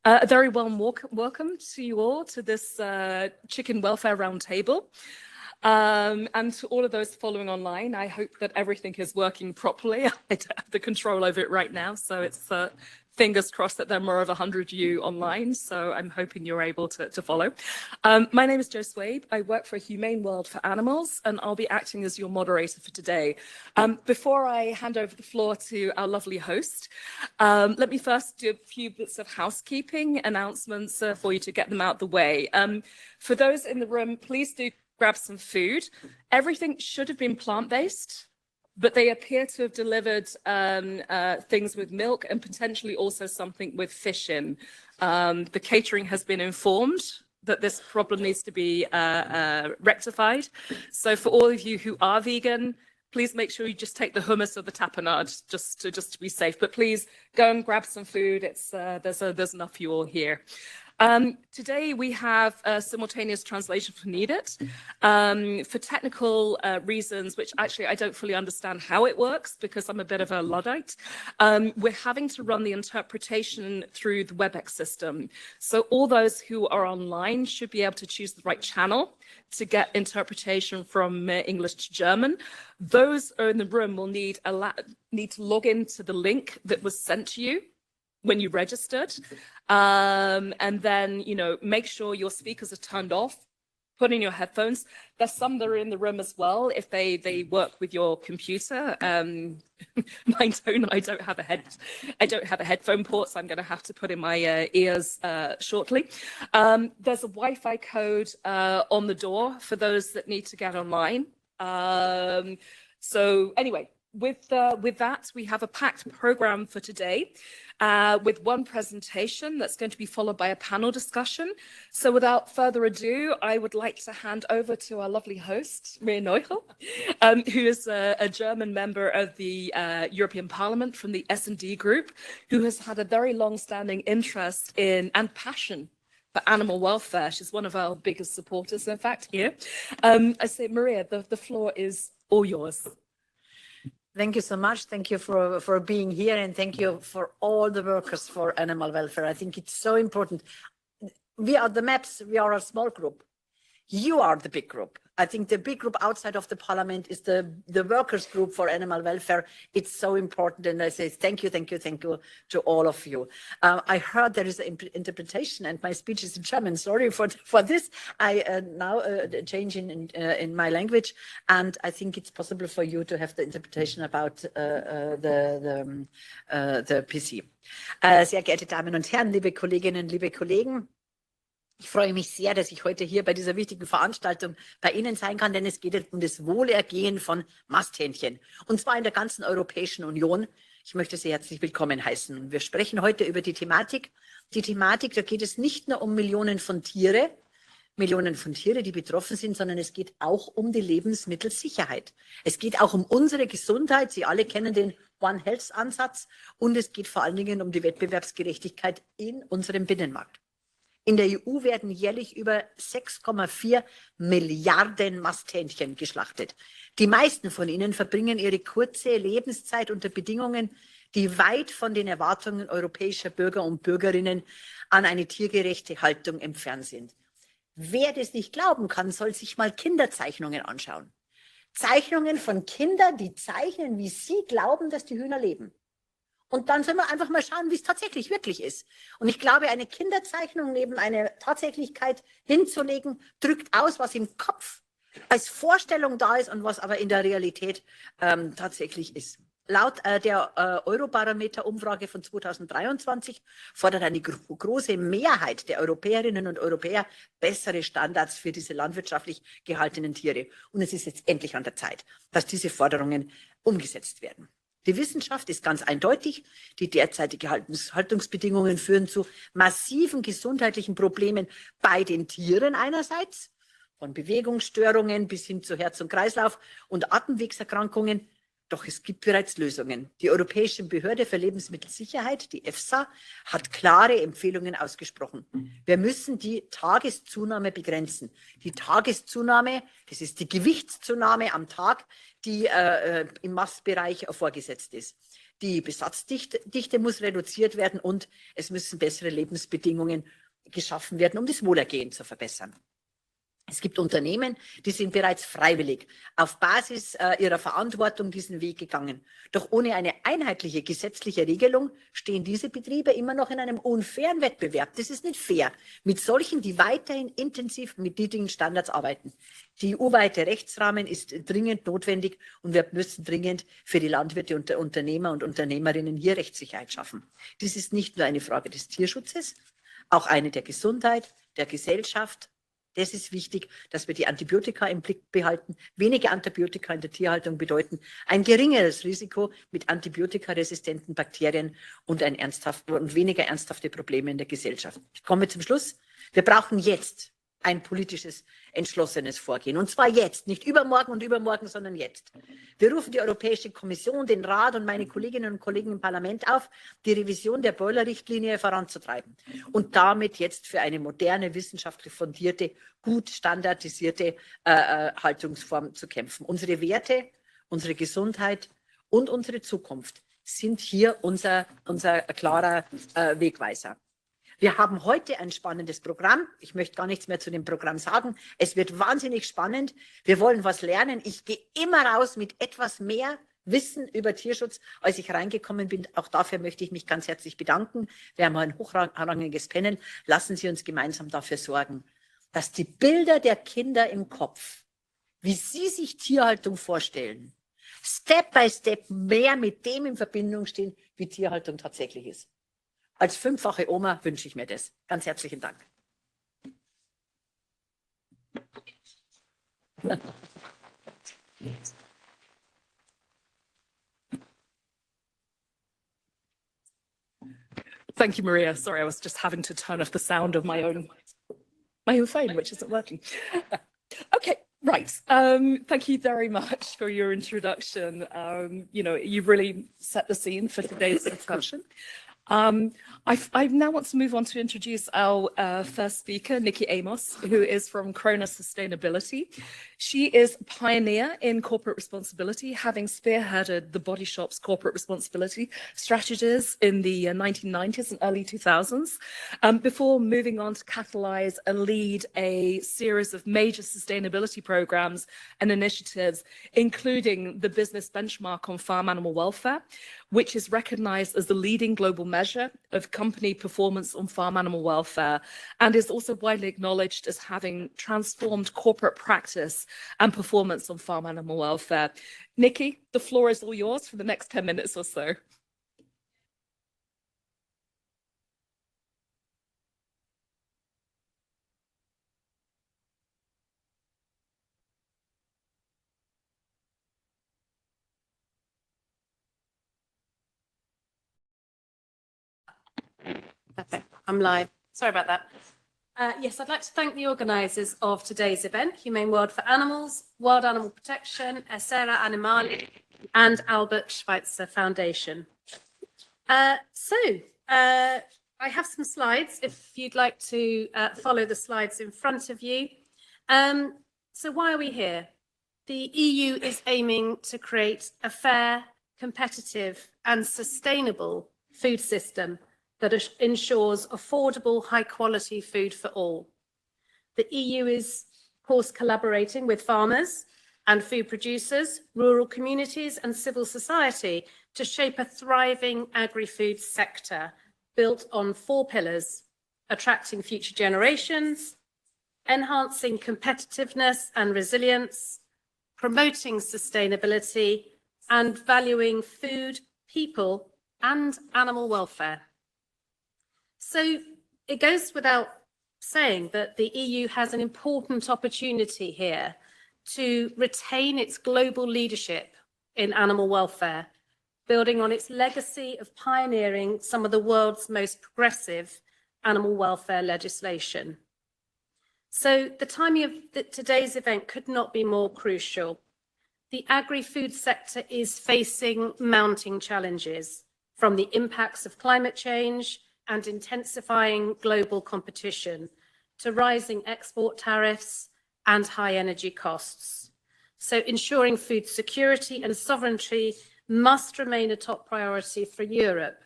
A very warm welcome to you all to this Chicken Welfare Roundtable. And to all of those following online, I hope that everything is working properly. I don't have the control over it right now, so it's fingers crossed that there are more of 100 of you online, so I'm hoping you're able to follow. My name is Jo Swabe. I work for Humane World for Animals, and I'll be acting as your moderator for today. Before I hand over the floor to our lovely host, let me first do a few bits of housekeeping announcements for you to get them out the way. For those in the room, please do grab some food. Everything should have been plant-based, but they appear to have delivered things with milk and potentially also something with fish in. The catering has been informed that this problem needs to be rectified. So for all of you who are vegan, please make sure you just take the hummus or the tapenade just to be safe. But please go and grab some food. There's enough for you all here. Today we have simultaneous translation if needed. For technical reasons, which actually I don't fully understand how it works because I'm a bit of a Luddite, we're having to run the interpretation through the WebEx system. So all those who are online should be able to choose the right channel to get interpretation from English to German. Those in the room will need to log into the link that was sent to you when you registered, and then, make sure your speakers are turned off, put in your headphones. There's some that are in the room as well, if they work with your computer. Mine don't, I don't have a headphone port, so I'm gonna have to put in my ears shortly. There's a Wi-Fi code on the door for those that need to get online. So anyway, with that, we have a packed program for today with one presentation that's going to be followed by a panel discussion. So without further ado, I would like to hand over to our lovely host, Maria Noichl, who is a German member of the European Parliament from the S&D group, who has had a very long-standing interest in and passion for animal welfare. She's one of our biggest supporters, in fact, here. I say, Maria, the floor is all yours. Thank you so much. Thank you for being here, and thank you for all the workers for animal welfare. I think it's so important. We are the MEPs, we are a small group. You are the big group. I think the big group outside of the parliament is the workers group for animal welfare. It's so important, and I say thank you to all of you. I heard there is an interpretation, and my speech is in German. Sorry for this. I now change in my language, and I think it's possible for you to have the interpretation about the PC. Sehr geehrte Damen und Herren, liebe Kolleginnen, liebe Kollegen. Ich freue mich sehr, dass ich heute hier bei dieser wichtigen Veranstaltung bei Ihnen sein kann, denn es geht um das Wohlergehen von Masthähnchen, und zwar in der ganzen Europäischen Union. Ich möchte Sie herzlich willkommen heißen. Wir sprechen heute über die Thematik. Die Thematik, da geht es nicht nur um Millionen von Tiere, die betroffen sind, sondern es geht auch um die Lebensmittelsicherheit. Es geht auch um unsere Gesundheit. Sie alle kennen den One Health Ansatz, und es geht vor allen Dingen um die Wettbewerbsgerechtigkeit in unserem Binnenmarkt. In der EU werden jährlich über 6,4 Milliarden Masthähnchen geschlachtet. Die meisten von ihnen verbringen ihre kurze Lebenszeit unter Bedingungen, die weit von den Erwartungen europäischer Bürger und Bürgerinnen an eine tiergerechte Haltung entfernt sind. Wer das nicht glauben kann, soll sich mal Kinderzeichnungen anschauen. Zeichnungen von Kindern, die zeichnen, wie sie glauben, dass die Hühner leben. Und dann sollen wir einfach mal schauen, wie es tatsächlich wirklich ist. Und ich glaube, eine Kinderzeichnung neben einer Tatsächlichkeit hinzulegen, drückt aus, was im Kopf als Vorstellung da ist und was aber in der Realität tatsächlich ist. Laut der Eurobarometer-Umfrage von 2023 fordert eine große Mehrheit der Europäerinnen und Europäer bessere Standards für diese landwirtschaftlich gehaltenen Tiere. Und es ist jetzt endlich an der Zeit, dass diese Forderungen umgesetzt werden. Die Wissenschaft ist ganz eindeutig. Die derzeitigen Haltungsbedingungen führen zu massiven gesundheitlichen Problemen bei den Tieren einerseits, von Bewegungsstörungen bis hin zu Herz- und Kreislauf- und Atemwegserkrankungen. Doch es gibt bereits Lösungen. Die Europäische Behörde für Lebensmittelsicherheit, die EFSA, hat klare Empfehlungen ausgesprochen. Wir müssen die Tageszunahme begrenzen. Die Tageszunahme, das ist die Gewichtszunahme am Tag, die im Mastbereich vorgesetzt ist. die Besatzdichte muss reduziert werden und es müssen bessere Lebensbedingungen geschaffen werden, um das Wohlergehen zu verbessern. Es gibt Unternehmen, die sind bereits freiwillig auf Basis ihrer Verantwortung diesen Weg gegangen. Doch ohne eine einheitliche gesetzliche Regelung stehen diese Betriebe immer noch in einem unfairen Wettbewerb. Das ist nicht fair mit solchen, die weiterhin intensiv mit niedrigen Standards arbeiten. Die EU-weite Rechtsrahmen ist dringend notwendig und wir müssen dringend für die Landwirte und Unternehmer und Unternehmerinnen hier Rechtssicherheit schaffen. Dies ist nicht nur eine Frage des Tierschutzes, auch eine der Gesundheit, der Gesellschaft. Das ist wichtig, dass wir die Antibiotika im Blick behalten. Wenige Antibiotika in der Tierhaltung bedeuten ein geringeres Risiko mit antibiotikaresistenten Bakterien und weniger ernsthafte Probleme in der Gesellschaft. Ich komme zum Schluss. Wir brauchen jetzt ein politisches, entschlossenes Vorgehen. Und zwar jetzt, nicht übermorgen und übermorgen, sondern jetzt. Wir rufen die Europäische Kommission, den Rat und meine Kolleginnen und Kollegen im Parlament auf, die Revision der Broiler-Richtlinie voranzutreiben und damit jetzt für eine moderne, wissenschaftlich fundierte, gut standardisierte Haltungsform zu kämpfen. Unsere Werte, unsere Gesundheit und unsere Zukunft sind hier unser klarer Wegweiser. Wir haben heute ein spannendes Programm. Ich möchte gar nichts mehr zu dem Programm sagen. Es wird wahnsinnig spannend. Wir wollen was lernen. Ich gehe immer raus mit etwas mehr Wissen über Tierschutz, als ich reingekommen bin. Auch dafür möchte ich mich ganz herzlich bedanken. Wir haben ein hochrangiges Panel. Lassen Sie uns gemeinsam dafür sorgen, dass die Bilder der Kinder im Kopf, wie sie sich Tierhaltung vorstellen, Step by Step mehr mit dem in Verbindung stehen, wie Tierhaltung tatsächlich ist. Als 5-fache Oma wünsche ich mir das. Ganz herzlichen Dank. Thank you, Maria. Sorry, I was just having to turn off the sound of my own phone, which isn't working. Okay, right. Thank you very much for your introduction. You really set the scene for today's discussion. I now want to move on to introduce our first speaker, Nicky Amos, who is from Chronos Sustainability. She is a pioneer in corporate responsibility, having spearheaded the Body Shop's corporate responsibility strategies in the 1990s and early 2000s, before moving on to catalyze and lead a series of major sustainability programs and initiatives, including the Business Benchmark on Farm Animal Welfare, which is recognized as the leading global measure of company performance on farm animal welfare, and is also widely acknowledged as having transformed corporate practice and performance on farm animal welfare. Nicky, the floor is all yours for the next 10 minutes or so. Perfect. I'm live. Sorry about that. Yes, I'd like to thank the organisers of today's event, Humane World for Animals, Wild Animal Protection, Essere Animali, and Albert Schweitzer Foundation. I have some slides if you'd like to follow the slides in front of you. So why are we here? The EU is aiming to create a fair, competitive, and sustainable food system that ensures affordable, high-quality food for all. The EU is, of course, collaborating with farmers and food producers, rural communities, and civil society to shape a thriving agri-food sector built on 4 pillars: attracting future generations, enhancing competitiveness and resilience, promoting sustainability, and valuing food, people, and animal welfare. So it goes without saying that the EU has an important opportunity here to retain its global leadership in animal welfare, building on its legacy of pioneering some of the world's most progressive animal welfare legislation. So the timing of today's event could not be more crucial. The agri-food sector is facing mounting challenges, from the impacts of climate change and intensifying global competition to rising export tariffs and high energy costs. So ensuring food security and sovereignty must remain a top priority for Europe.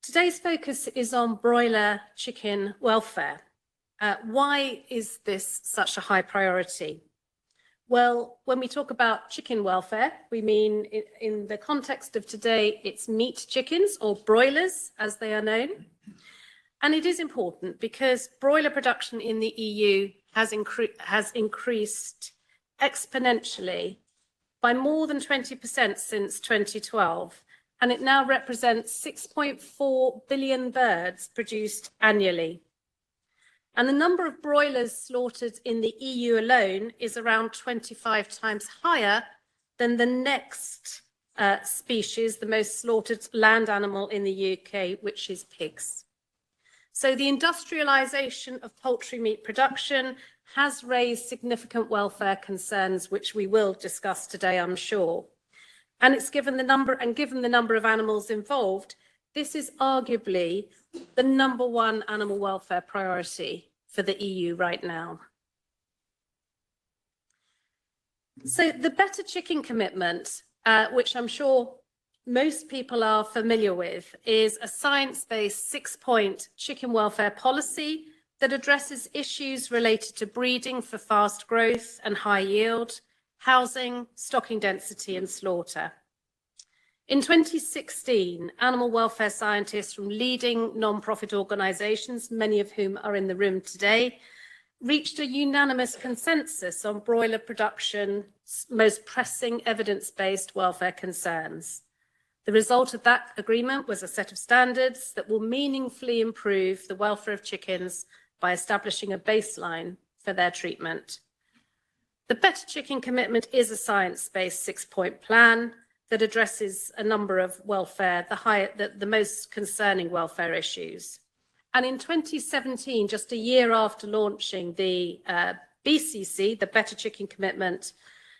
Today's focus is on broiler chicken welfare. Why is this such a high priority? Well, when we talk about chicken welfare, we mean in the context of today, it's meat chickens or broilers as they are known. And it is important because broiler production in the EU has increased exponentially by more than 20% since 2012. And it now represents 6.4 billion birds produced annually. And the number of broilers slaughtered in the EU alone is around 25 times higher than the next species, the most slaughtered land animal in the UK, which is pigs. So the industrialisation of poultry meat production has raised significant welfare concerns, which we will discuss today, I'm sure. And given the number of animals involved, this is arguably the #1 animal welfare priority for the EU right now. So the Better Chicken Commitment, which I'm sure most people are familiar with, is a science-based 6-point chicken welfare policy that addresses issues related to breeding for fast growth and high yield, housing, stocking density, and slaughter. In 2016, animal welfare scientists from leading non-profit organisations, many of whom are in the room today, reached a unanimous consensus on broiler production's most pressing evidence-based welfare concerns. The result of that agreement was a set of standards that will meaningfully improve the welfare of chickens by establishing a baseline for their treatment. The Better Chicken Commitment is a science-based 6-point plan that addresses a number of welfare, the most concerning welfare issues. And in 2017, just a year after launching the BCC, the Better Chicken Commitment,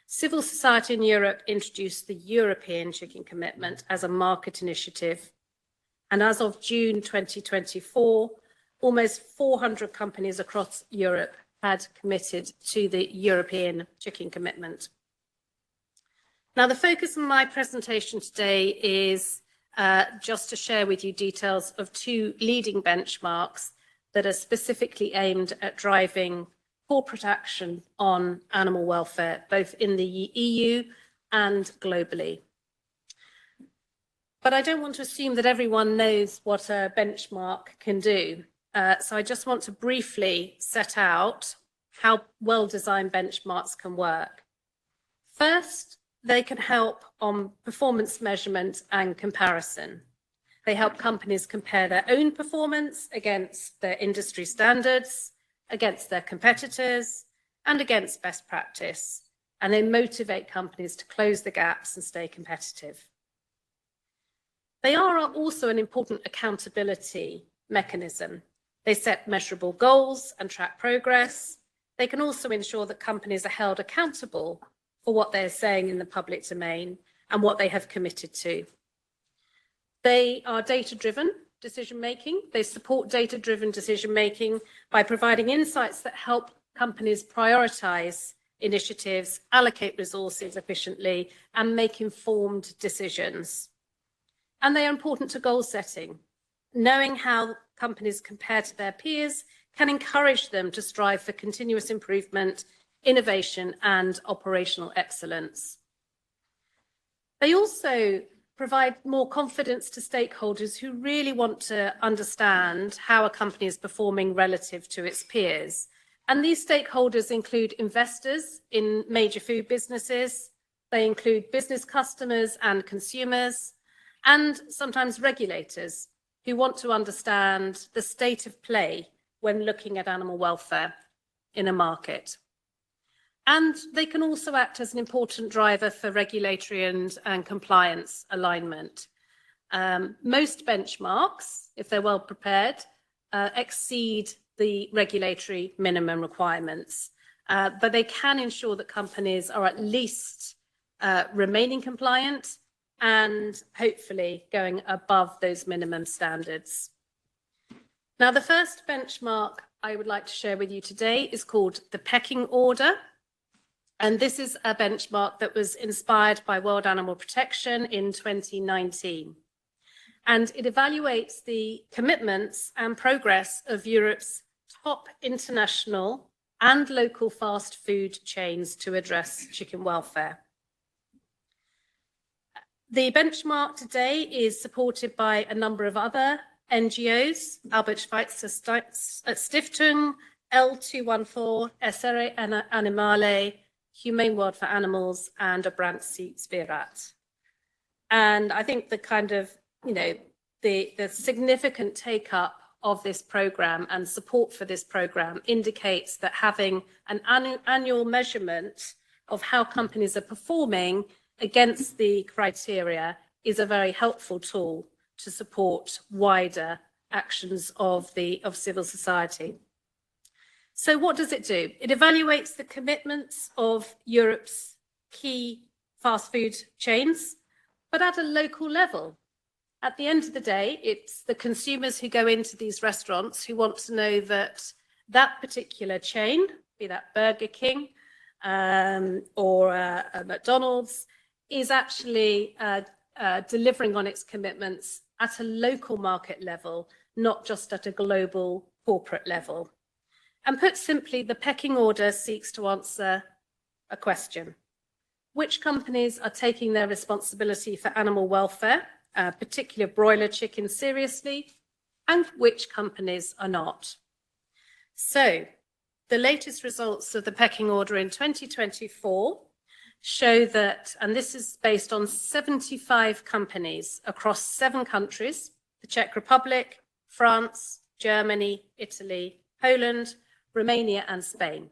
civil society in Europe introduced the European Chicken Commitment as a market initiative. And as of June 2024, almost 400 companies across Europe had committed to the European Chicken Commitment. Now, the focus of my presentation today is just to share with you details of 2 leading benchmarks that are specifically aimed at driving corporate action on animal welfare, both in the EU and globally. But I don't want to assume that everyone knows what a benchmark can do. So I just want to briefly set out how well-designed benchmarks can work. First, they can help on performance measurement and comparison. They help companies compare their own performance against their industry standards, against their competitors, and against best practice. And they motivate companies to close the gaps and stay competitive. They are also an important accountability mechanism. They set measurable goals and track progress. They can also ensure that companies are held accountable for what they're saying in the public domain and what they have committed to. They are data-driven decision-making. They support data-driven decision-making by providing insights that help companies prioritize initiatives, allocate resources efficiently, and make informed decisions. And they are important to goal setting. Knowing how companies compare to their peers can encourage them to strive for continuous improvement, innovation, and operational excellence. They also provide more confidence to stakeholders who really want to understand how a company is performing relative to its peers. And these stakeholders include investors in major food businesses, they include business customers and consumers, and sometimes regulators who want to understand the state of play when looking at animal welfare in a market. And they can also act as an important driver for regulatory and compliance alignment. Most benchmarks, if they're well prepared, exceed the regulatory minimum requirements, but they can ensure that companies are at least remaining compliant and hopefully going above those minimum standards. Now, the first benchmark I would like to share with you today is called the pecking order. And this is a benchmark that was inspired by World Animal Protection in 2019. And it evaluates the commitments and progress of Europe's top international and local fast food chains to address chicken welfare. The benchmark today is supported by a number of other NGOs, Albert Schweitzer Stiftung, L214, Essere Animali, Humane World for Animals, and Obranci Zvieratt. And I think the kind of, the significant take-up of this program and support for this program indicates that having an annual measurement of how companies are performing against the criteria is a very helpful tool to support wider actions of civil society. So what does it do? It evaluates the commitments of Europe's key fast food chains, but at a local level. At the end of the day, it's the consumers who go into these restaurants who want to know that that particular chain, be that Burger King or a McDonald's, is actually delivering on its commitments at a local market level, not just at a global corporate level. And put simply, the pecking order seeks to answer a question. Which companies are taking their responsibility for animal welfare, particularly broiler chicken, seriously, and which companies are not? So, the latest results of the pecking order in 2024 show that, and this is based on 75 companies across 7 countries, the Czech Republic, France, Germany, Italy, Poland, Romania, and Spain.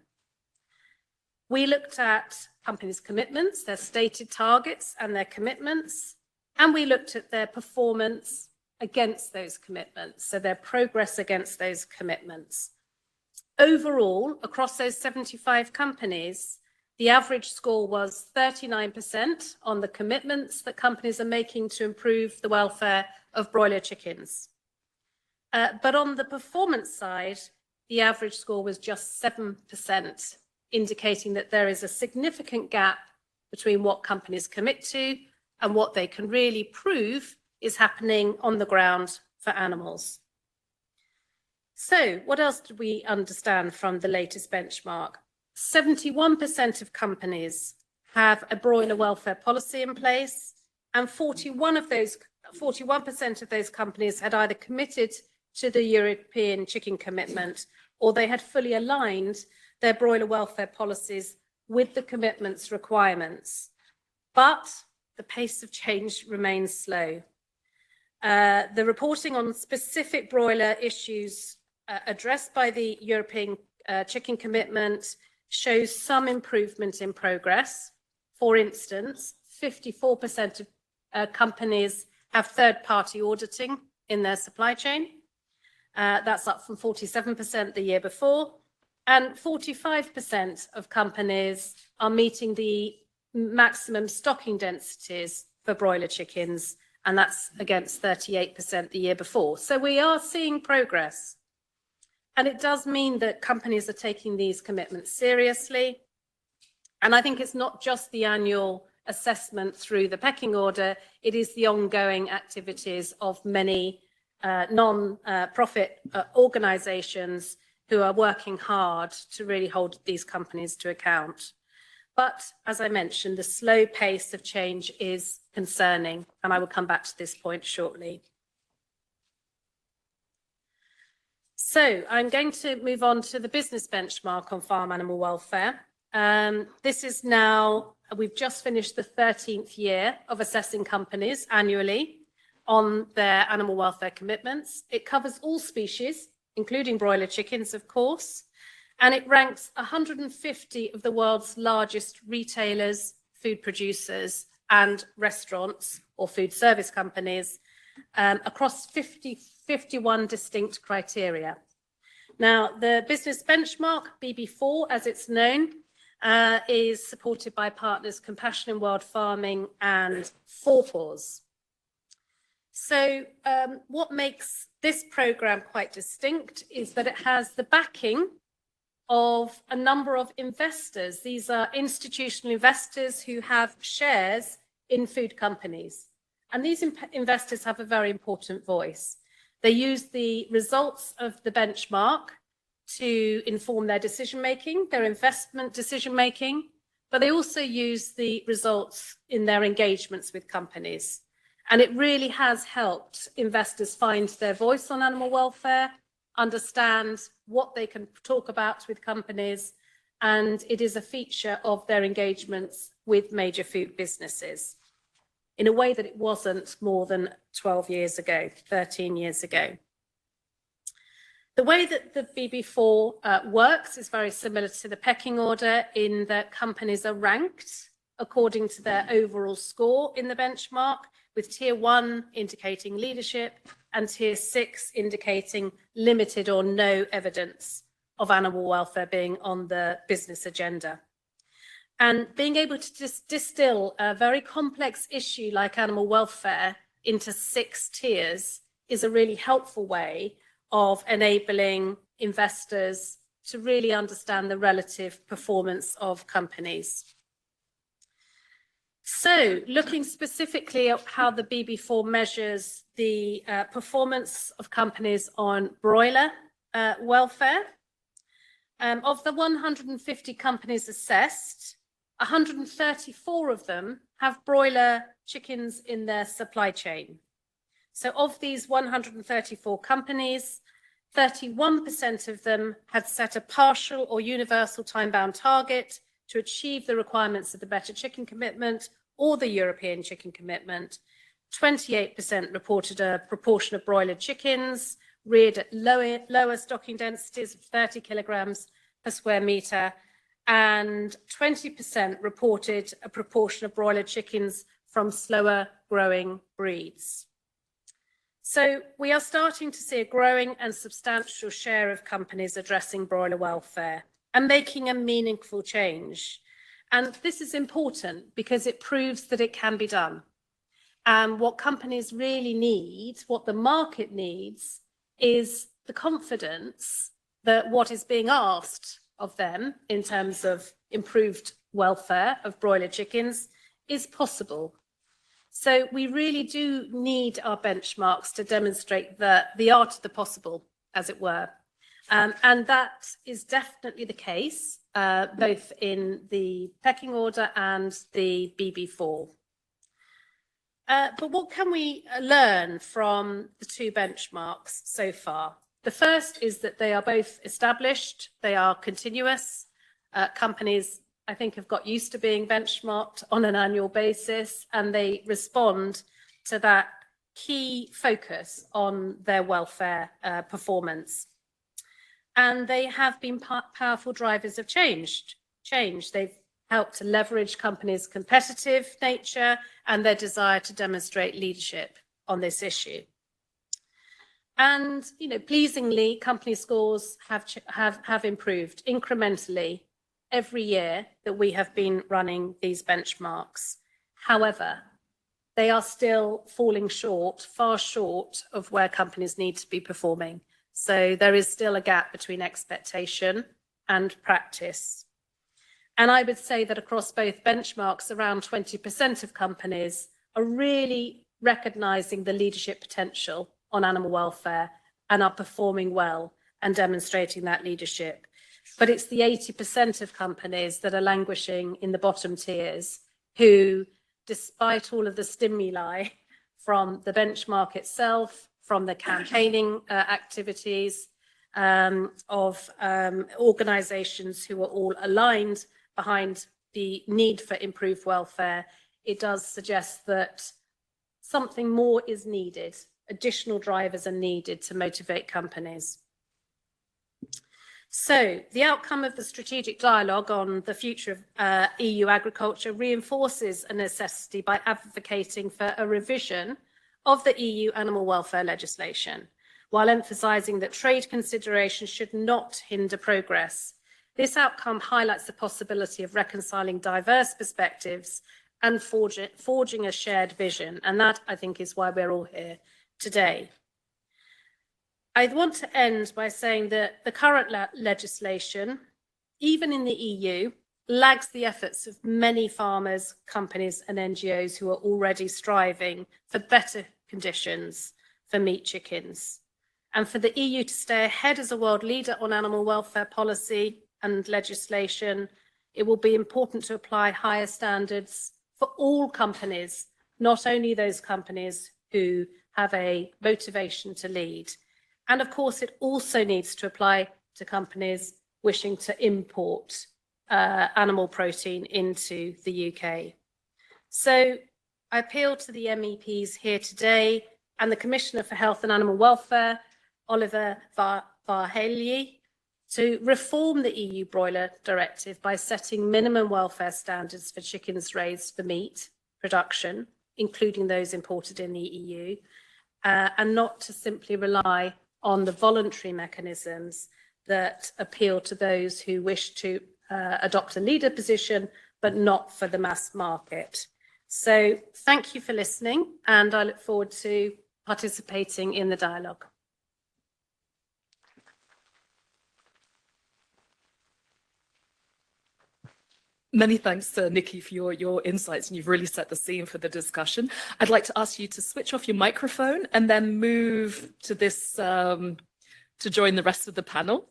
We looked at companies' commitments, their stated targets and their commitments, and we looked at their performance against those commitments, so their progress against those commitments. Overall, across those 75 companies, the average score was 39% on the commitments that companies are making to improve the welfare of broiler chickens. But on the performance side, the average score was just 7%, indicating that there is a significant gap between what companies commit to and what they can really prove is happening on the ground for animals. So what else did we understand from the latest benchmark? 71% of companies have a broiler welfare policy in place, and 41% of those companies had either committed to the European chicken commitment or they had fully aligned their broiler welfare policies with the commitment's requirements. But the pace of change remains slow. The reporting on specific broiler issues addressed by the European chicken commitment shows some improvement in progress. For instance, 54% of companies have third-party auditing in their supply chain. That's up from 47% the year before. And 45% of companies are meeting the maximum stocking densities for broiler chickens, and that's against 38% the year before. So we are seeing progress. And it does mean that companies are taking these commitments seriously. And I think it's not just the annual assessment through the pecking order, it is the ongoing activities of many non-profit organizations who are working hard to really hold these companies to account. But as I mentioned, the slow pace of change is concerning, and I will come back to this point shortly. So I'm going to move on to the business benchmark on farm animal welfare. This is now, we've just finished the 13th year of assessing companies annually on their animal welfare commitments. It covers all species, including broiler chickens, of course, and it ranks 150 of the world's largest retailers, food producers, and restaurants or food service companies across 51 distinct criteria. Now, the business benchmark, BB4, as it's known, is supported by partners Compassion World Farming and Four Paws. So what makes this program quite distinct is that it has the backing of a number of investors. These are institutional investors who have shares in food companies. And these investors have a very important voice. They use the results of the benchmark to inform their decision-making, their investment decision-making, but they also use the results in their engagements with companies. And it really has helped investors find their voice on animal welfare, understand what they can talk about with companies, and it is a feature of their engagements with major food businesses in a way that it wasn't more than 12 years ago, 13 years ago. The way that the BB4 works is very similar to the pecking order in that companies are ranked according to their overall score in the benchmark, with tier 1 indicating leadership and tier 6 indicating limited or no evidence of animal welfare being on the business agenda. And being able to just distill a very complex issue like animal welfare into 6 tiers is a really helpful way of enabling investors to really understand the relative performance of companies. So, looking specifically at how the BB4 measures the performance of companies on broiler welfare, of the 150 companies assessed, 134 of them have broiler chickens in their supply chain. So of these 134 companies, 31% of them had set a partial or universal time-bound target to achieve the requirements of the Better Chicken Commitment or the European Chicken Commitment. 28% reported a proportion of broiler chickens reared at lower stocking densities of 30 kilograms per square metre, and 20% reported a proportion of broiler chickens from slower growing breeds. So we are starting to see a growing and substantial share of companies addressing broiler welfare and making a meaningful change. And this is important because it proves that it can be done. And what companies really need, what the market needs, is the confidence that what is being asked of them in terms of improved welfare of broiler chickens is possible. So we really do need our benchmarks to demonstrate the art of the possible, as it were. And that is definitely the case, both in the pecking order and the BB4. But what can we learn from the 2 benchmarks so far? The first is that they are both established, they are continuous. Companies, I think, have got used to being benchmarked on an annual basis, and they respond to that key focus on their welfare performance. And they have been powerful drivers of change. They've helped to leverage companies' competitive nature and their desire to demonstrate leadership on this issue. And, pleasingly, company scores have improved incrementally every year that we have been running these benchmarks. However, they are still falling short, far short of where companies need to be performing. So there is still a gap between expectation and practice. And I would say that across both benchmarks, around 20% of companies are really recognizing the leadership potential on animal welfare and are performing well and demonstrating that leadership. But it's the 80% of companies that are languishing in the bottom tiers who, despite all of the stimuli from the benchmark itself, from the campaigning activities of organisations who are all aligned behind the need for improved welfare, it does suggest that something more is needed. Additional drivers are needed to motivate companies. So the outcome of the strategic dialogue on the future of EU agriculture reinforces a necessity by advocating for a revision of the EU animal welfare legislation, while emphasising that trade considerations should not hinder progress. This outcome highlights the possibility of reconciling diverse perspectives and forging a shared vision, and that, I think, is why we're all here today. I want to end by saying that the current legislation even in the EU, lags the efforts of many farmers, companies and NGOs who are already striving for better conditions for meat chickens. And for the EU to stay ahead as a world leader on animal welfare policy and legislation, it will be important to apply higher standards for all companies, not only those companies who have a motivation to lead. And of course, it also needs to apply to companies wishing to import animal protein into the UK. So I appeal to the MEPs here today and the Commissioner for Health and Animal Welfare, Oliver Varhelyi, to reform the EU Broiler Directive by setting minimum welfare standards for chickens raised for meat production, including those imported in the EU, and not to simply rely on the voluntary mechanisms that appeal to those who wish to adopt a leader position, but not for the mass market. So thank you for listening, and I look forward to participating in the dialogue. Many thanks, Nicky, for your insights, and you've really set the scene for the discussion. I'd like to ask you to switch off your microphone and then move to this to join the rest of the panel.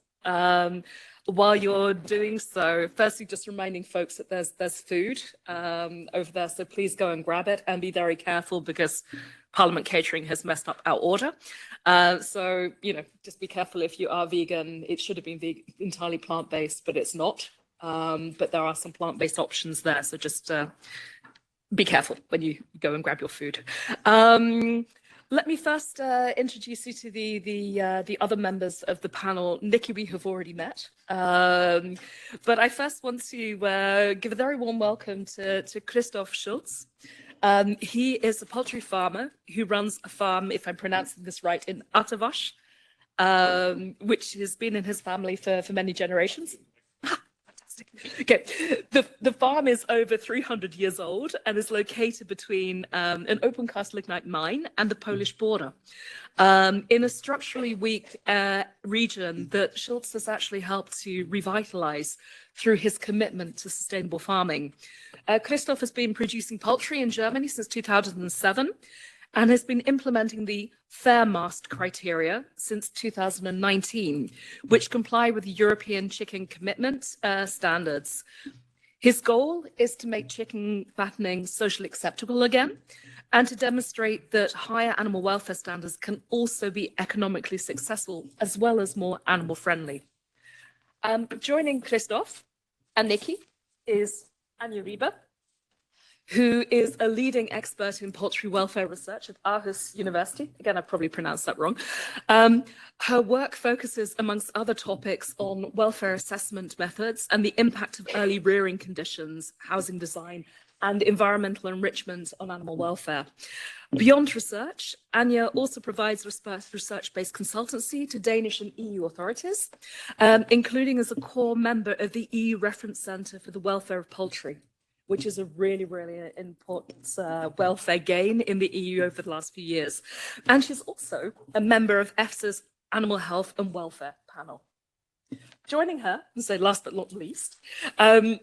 While you're doing so, firstly, just reminding folks that there's food over there, so please go and grab it and be very careful because Parliament Catering has messed up our order. So, you know, just be careful if you are vegan. It should have been entirely plant-based, but it's not. But there are some plant-based options there, so just be careful when you go and grab your food. Let me first introduce you to the other members of the panel. Nicky, we have already met, but I first want to give a very warm welcome to Christoph Schulz. He is a poultry farmer who runs a farm, if I'm pronouncing this right, in Alaez, which has been in his family for many generations. Okay, the farm is over 300 years old and is located between an open cast lignite mine and the Polish border, in a structurally weak region that Schulz has actually helped to revitalize through his commitment to sustainable farming. Christoph has been producing poultry in Germany since 2007 and has been implementing the Fair Mast criteria since 2019, which comply with the European chicken commitment standards. His goal is to make chicken fattening socially acceptable again and to demonstrate that higher animal welfare standards can also be economically successful as well as more animal friendly. Joining Christoph and Nicky is Anja, who is a leading expert in poultry welfare research at Aarhus University. Again, I probably pronounced that wrong. Her work focuses, amongst other topics, on welfare assessment methods and the impact of early rearing conditions, housing design, and environmental enrichment on animal welfare. Beyond research, Anja also provides research-based consultancy to Danish and EU authorities, including as a core member of the EU Reference Centre for the Welfare of Poultry, which is a really, really important welfare gain in the EU over the last few years. And she's also a member of EFSA's Animal Health and Welfare panel. Joining her, so last but not least,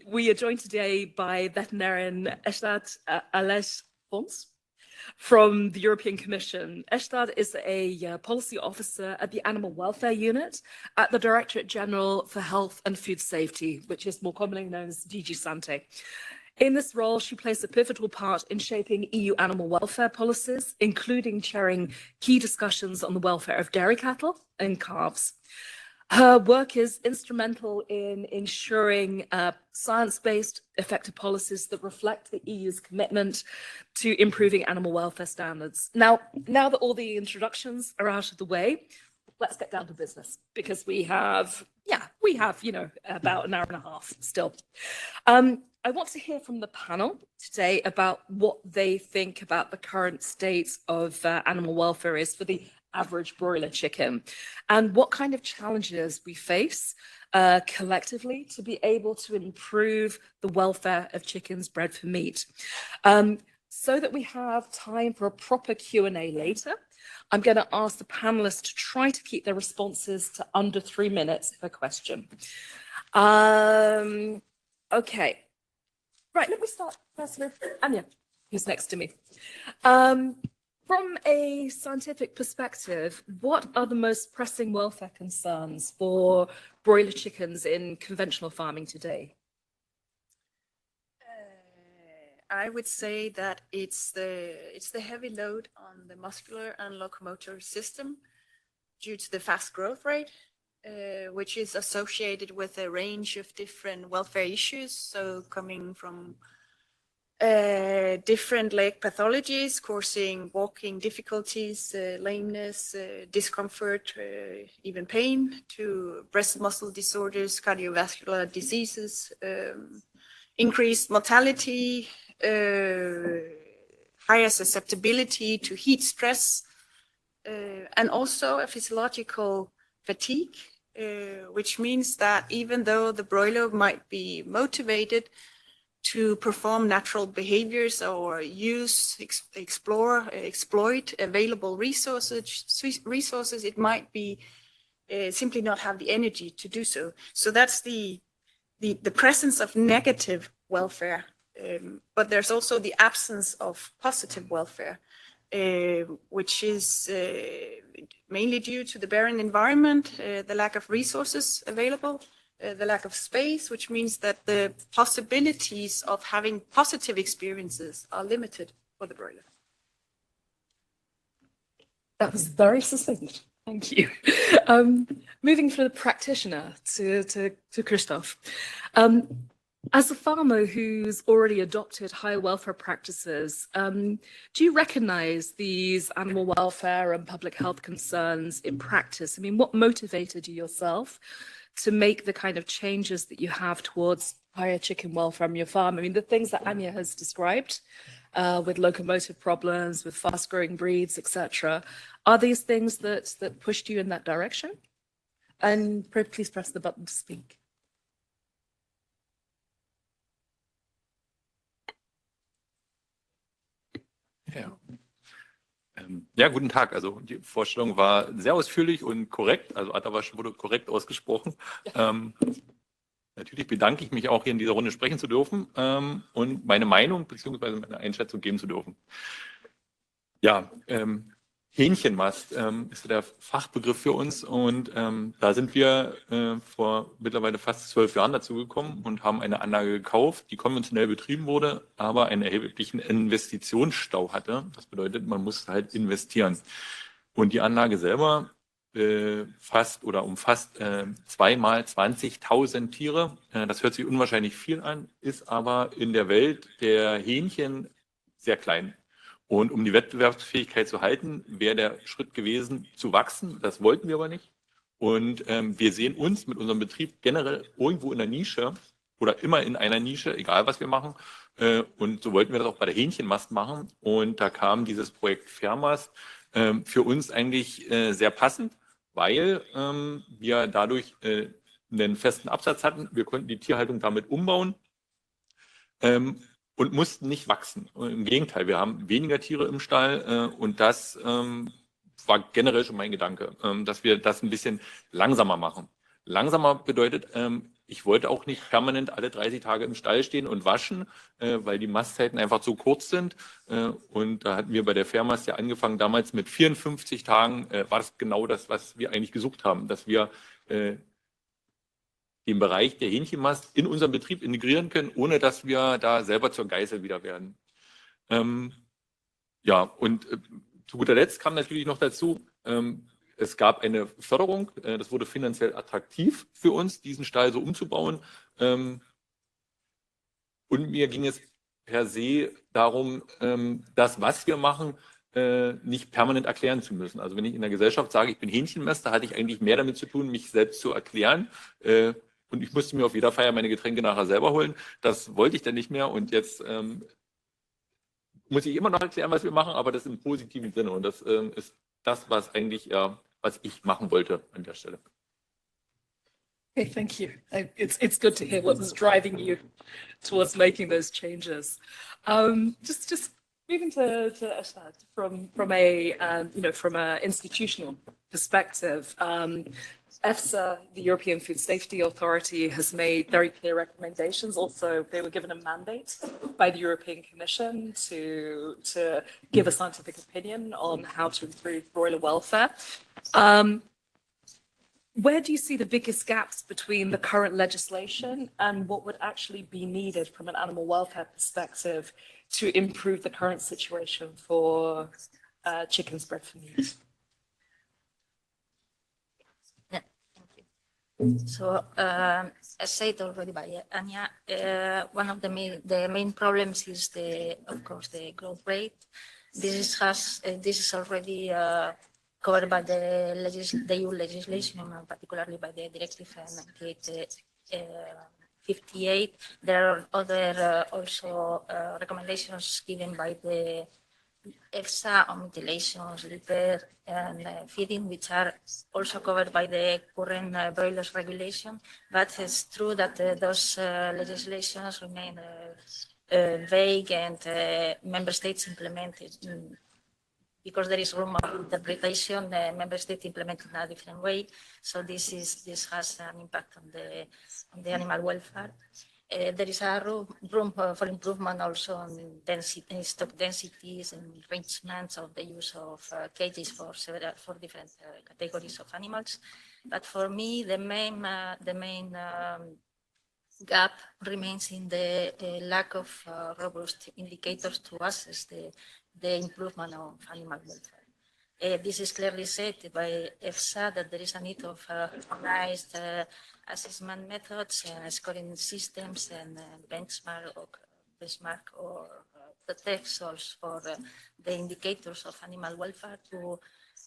we are joined today by veterinarian Ester Alaez Pons from the European Commission. Ester is a policy officer at the Animal Welfare Unit at the Directorate General for Health and Food Safety, which is more commonly known as DG SANTE. In this role, she plays a pivotal part in shaping EU animal welfare policies, including chairing key discussions on the welfare of dairy cattle and calves. Her work is instrumental in ensuring science-based, effective policies that reflect the EU's commitment to improving animal welfare standards. Now that all the introductions are out of the way, let's get down to business, because we have, you know, about an hour and a half still. I want to hear from the panel today about what they think about the current state of animal welfare is for the average broiler chicken and what kind of challenges we face collectively to be able to improve the welfare of chickens bred for meat. so that we have time for a proper Q&A later, I'm going to ask the panelists to try to keep their responses to under 3 minutes per question. Okay. Right, let me start first with Anja, who's next to me. From a scientific perspective, what are the most pressing welfare concerns for broiler chickens in conventional farming today? I would say that it's the heavy load on the muscular and locomotor system due to the fast growth rate, which is associated with a range of different welfare issues. So coming from different leg pathologies causing walking difficulties, lameness, discomfort, even pain, to breast muscle disorders, cardiovascular diseases, increased mortality, higher susceptibility to heat stress, and also a physiological fatigue, which means that even though the broiler might be motivated to perform natural behaviors or exploit available resources, it might be simply not have the energy to do so. So that's the presence of negative welfare, but there's also the absence of positive welfare, which is mainly due to the barren environment, the lack of resources available, the lack of space, which means that the possibilities of having positive experiences are limited for the broiler. That was very succinct. Thank you. Moving from the practitioner to Christoph. As a farmer who's already adopted higher welfare practices, do you recognize these animal welfare and public health concerns in practice? I mean, what motivated you yourself to make the kind of changes that you have towards higher chicken welfare on your farm? I mean, the things that Anja has described with locomotive problems, with fast-growing breeds, etc. Are these things that pushed you in that direction? And please press the button to speak. Ja. Ja, guten Tag. Also die Vorstellung war sehr ausführlich und korrekt. Also Atawasch wurde korrekt ausgesprochen. Natürlich bedanke ich mich auch, hier in dieser Runde sprechen zu dürfen und meine Meinung bzw. meine Einschätzung geben zu dürfen. Ja, Hähnchenmast ist der Fachbegriff für uns und da sind wir vor mittlerweile fast 12 Jahren dazu gekommen und haben eine Anlage gekauft, die konventionell betrieben wurde, aber einen erheblichen Investitionsstau hatte. Das bedeutet, man muss halt investieren. Und die Anlage selber umfasst 2 mal 20.000 Tiere. Das hört sich unwahrscheinlich viel an, ist aber in der Welt der Hähnchen sehr klein. Und um die Wettbewerbsfähigkeit zu halten, wäre der Schritt gewesen, zu wachsen. Das wollten wir aber nicht. Und wir sehen uns mit unserem Betrieb generell irgendwo in der Nische oder immer in einer Nische, egal was wir machen. Und so wollten wir das auch bei der Hähnchenmast machen. Und da kam dieses Projekt Fairmast für uns eigentlich sehr passend, weil wir dadurch einen festen Absatz hatten. Wir konnten die Tierhaltung damit umbauen. Und mussten nicht wachsen. Im Gegenteil, wir haben weniger Tiere im Stall und das war generell schon mein Gedanke, dass wir das ein bisschen langsamer machen. Langsamer bedeutet, ich wollte auch nicht permanent alle 30 Tage im Stall stehen und waschen, weil die Mastzeiten einfach zu kurz sind. Und da hatten wir bei der Fairmast ja angefangen, damals mit 54 Tagen, war das genau das, was wir eigentlich gesucht haben, dass wir den Bereich der Hähnchenmast in unseren Betrieb integrieren können, ohne dass wir da selber zur Geißel wieder werden. Ja, und zu guter Letzt kam natürlich noch dazu, es gab eine Förderung, das wurde finanziell attraktiv für uns, diesen Stall so umzubauen. Und mir ging es per se darum, das, was wir machen, nicht permanent erklären zu müssen. Also wenn ich in der Gesellschaft sage, ich bin Hähnchenmester, hatte ich eigentlich mehr damit zu tun, mich selbst zu erklären. Und ich musste mir auf jeder Feier meine Getränke nachher selber holen. Das wollte ich dann nicht mehr. Und jetzt muss ich immer noch erklären, was wir machen, aber das im positiven Sinne. Und das ist das, was eigentlich was ich machen wollte an der Stelle. Okay, thank you. It's good to hear what was driving you towards making those changes. Just moving to Ester, from a from an institutional perspective, EFSA, the European Food Safety Authority, has made very clear recommendations. Also, they were given a mandate by the European Commission to give a scientific opinion on how to improve broiler welfare. Where do you see the biggest gaps between the current legislation and what would actually be needed from an animal welfare perspective to improve the current situation for chickens bred for meat? Yeah, thank you. So, as said already by Anja, one of the main problems is of course, the growth rate. This is already covered by the EU legislation, particularly by the Directive 58. There are other also recommendations given by the EFSA on mutilations, repair, and feeding, which are also covered by the current broilers regulation. But it's true that those legislations remain vague, and member states implement it because there is room of interpretation. The member state implement in a different way. So this has an impact on the animal welfare. There is a room for improvement also on stock densities and arrangements of the use of cages for different categories of animals. But for me, the main gap remains in the lack of robust indicators to assess the improvement of animal welfare. This is clearly said by EFSA that there is a need of organized assessment methods, scoring systems, and benchmark or the thresholds for the indicators of animal welfare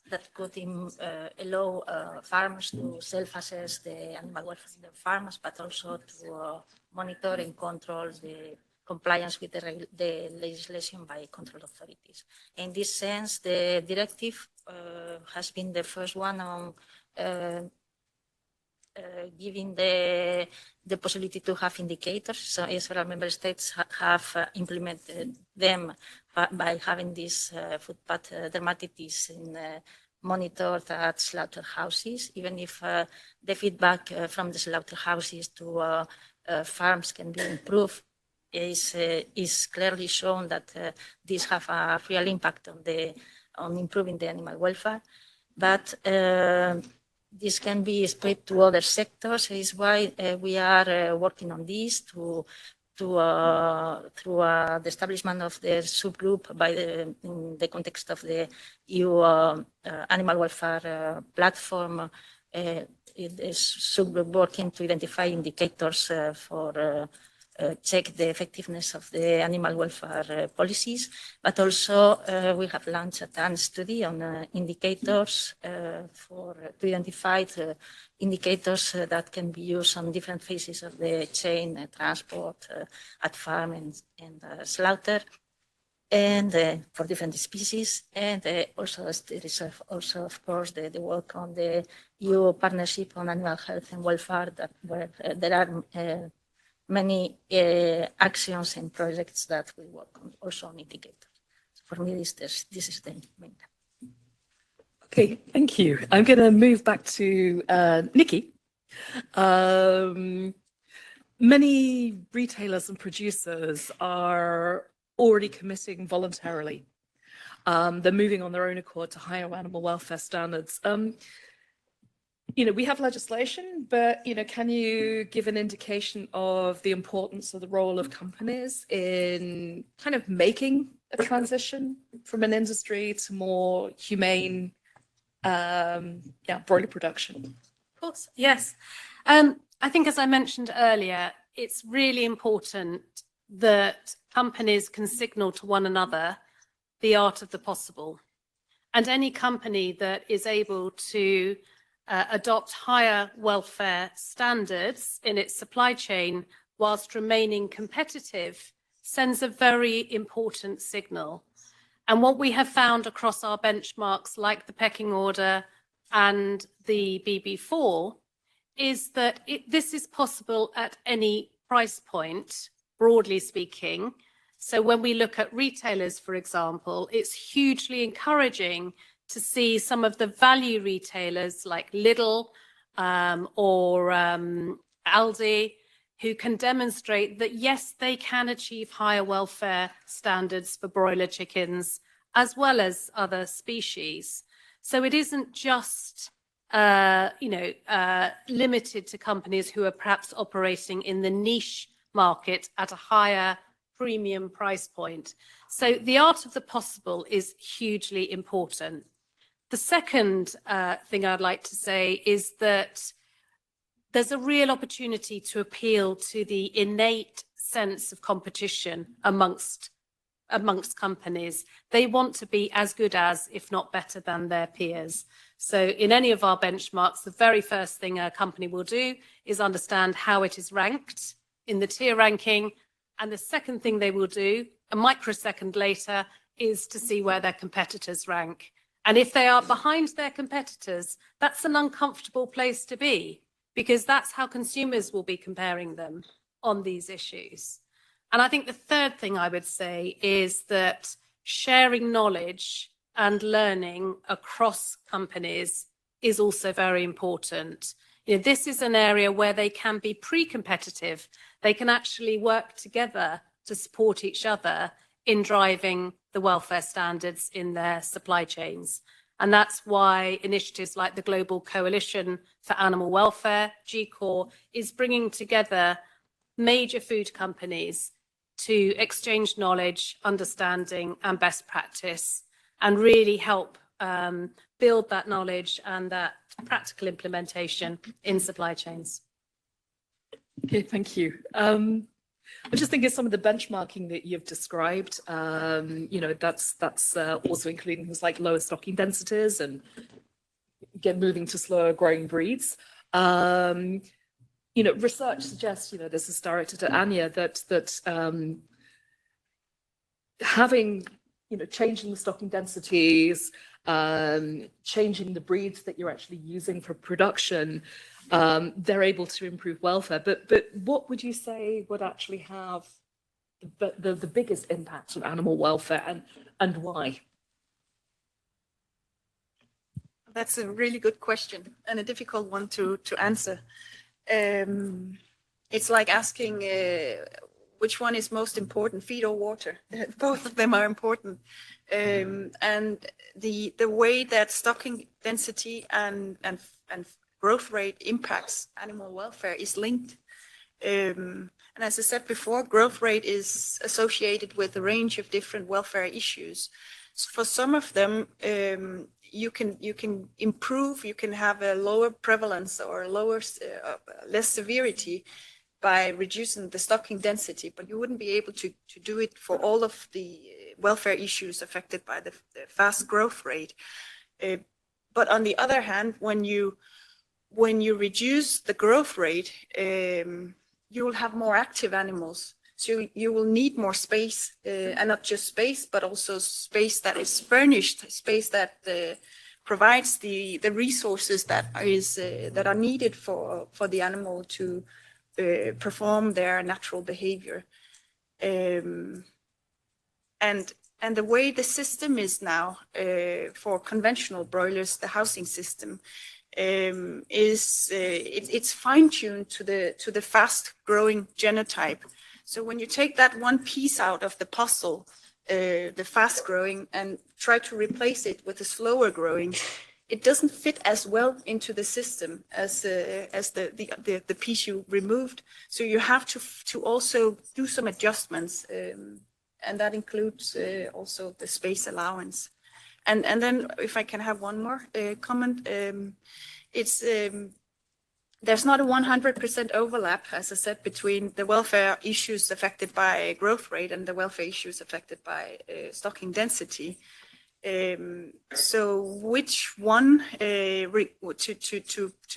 that could allow farmers to self-assess the animal welfare in their farms, but also to monitor and control the compliance with the legislation by control authorities. In this sense, the directive has been the first one on giving the possibility to have indicators. So several member states have implemented them by having these footpath dermatitis monitored at slaughterhouses, even if the feedback from the slaughterhouses to farms can be improved. Is clearly shown that these have a real impact on improving the animal welfare, but this can be spread to other sectors. Is why we are working on this through the establishment of the subgroup in the context of the EU animal welfare platform. This subgroup working to identify indicators for check the effectiveness of the animal welfare policies, but also we have launched a study on indicators to identify the indicators that can be used on different phases of the chain, transport, at farm and slaughter, and for different species. And also there is also, of course, the work on the EU partnership on animal health and welfare, where there are many actions and projects that we work on, also on indicators. So for me, this is the main. Okay, thank you. I'm going to move back to Nicky. Many retailers and producers are already committing voluntarily. They're moving on their own accord to higher animal welfare standards. We have legislation, but, can you give an indication of the importance of the role of companies in kind of making a transition from an industry to more humane, broiler production? Of course, yes. I think, as I mentioned earlier, it's really important that companies can signal to one another the art of the possible. And any company that is able to adopt higher welfare standards in its supply chain whilst remaining competitive sends a very important signal. And what we have found across our benchmarks, like the pecking order and the BB4, is that this is possible at any price point, broadly speaking. So when we look at retailers, for example, it's hugely encouraging to see some of the value retailers like Lidl or Aldi, who can demonstrate that, yes, they can achieve higher welfare standards for broiler chickens as well as other species. So it isn't just limited to companies who are perhaps operating in the niche market at a higher premium price point. So the art of the possible is hugely important. The second thing I'd like to say is that there's a real opportunity to appeal to the innate sense of competition amongst companies. They want to be as good as, if not better than, their peers. So in any of our benchmarks, the very first thing a company will do is understand how it is ranked in the tier ranking. And the second thing they will do, a microsecond later, is to see where their competitors rank. And if they are behind their competitors, that's an uncomfortable place to be, because that's how consumers will be comparing them on these issues. And I think the third thing I would say is that sharing knowledge and learning across companies is also very important. This is an area where they can be pre-competitive. They can actually work together to support each other in driving the welfare standards in their supply chains. And that's why initiatives like the Global Coalition for Animal Welfare, GCOR, is bringing together major food companies to exchange knowledge, understanding, and best practice, and really help build that knowledge and that practical implementation in supply chains. Okay, thank you. I'm just thinking some of the benchmarking that you've described, that's also including things like lower stocking densities and again, moving to slower growing breeds. Research suggests, this is directed at Anja, that having, changing the stocking densities, changing the breeds that you're actually using for production, they're able to improve welfare. But what would you say would actually have the biggest impact on animal welfare, and why? That's a really good question and a difficult one to answer. It's like asking which one is most important, feed or water. Both of them are important. And the way that stocking density and growth rate impacts animal welfare is linked. And as I said before, growth rate is associated with a range of different welfare issues. So for some of them, you can improve, you can have a lower prevalence or less severity by reducing the stocking density, but you wouldn't be able to do it for all of the welfare issues affected by the fast growth rate. But on the other hand, when you reduce the growth rate, you will have more active animals. So you will need more space, and not just space, but also space that is furnished, space that provides the resources that are needed for the animal to perform their natural behavior. And the way the system is now for conventional broilers, the housing system, it's fine-tuned to the fast-growing genotype. So when you take that one piece out of the puzzle, the fast-growing, and try to replace it with a slower-growing, it doesn't fit as well into the system as the piece you removed. So you have to also do some adjustments, and that includes also the space allowance. And then, if I can have one more comment, there's not a 100% overlap, as I said, between the welfare issues affected by growth rate and the welfare issues affected by stocking density. So which one to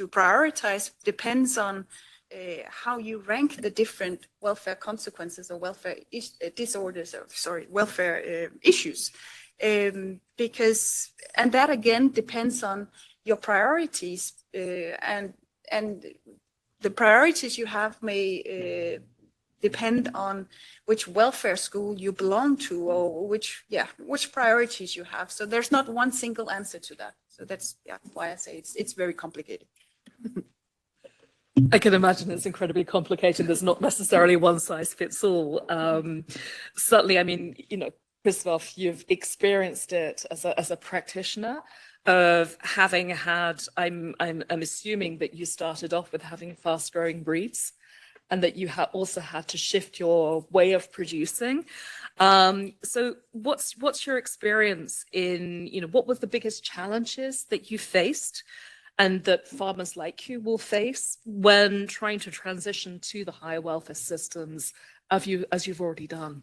prioritize depends on how you rank the different welfare consequences or welfare disorders, or welfare issues. And that again depends on your priorities, and the priorities you have may depend on which welfare school you belong to or which priorities you have. So there's not one single answer to that. So that's why I say it's very complicated. I can imagine it's incredibly complicated. There's not necessarily one size fits all. Certainly, I mean, Christoph, you've experienced it as a practitioner of having had, I'm assuming that you started off with having fast growing breeds and that you also had to shift your way of producing. So what's your experience in, what was the biggest challenges that you faced and that farmers like you will face when trying to transition to the higher welfare systems as you've already done?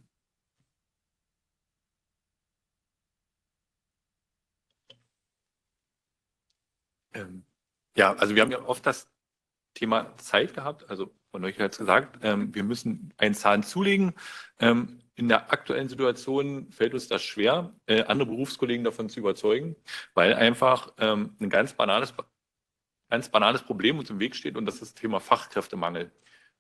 Ja, also wir haben ja oft das Thema Zeit gehabt. Also Frau Noichl hat es gesagt, wir müssen einen Zahn zulegen. In der aktuellen Situation fällt uns das schwer, andere Berufskollegen davon zu überzeugen, weil einfach ein ganz banales Problem uns im Weg steht und das ist das Thema Fachkräftemangel.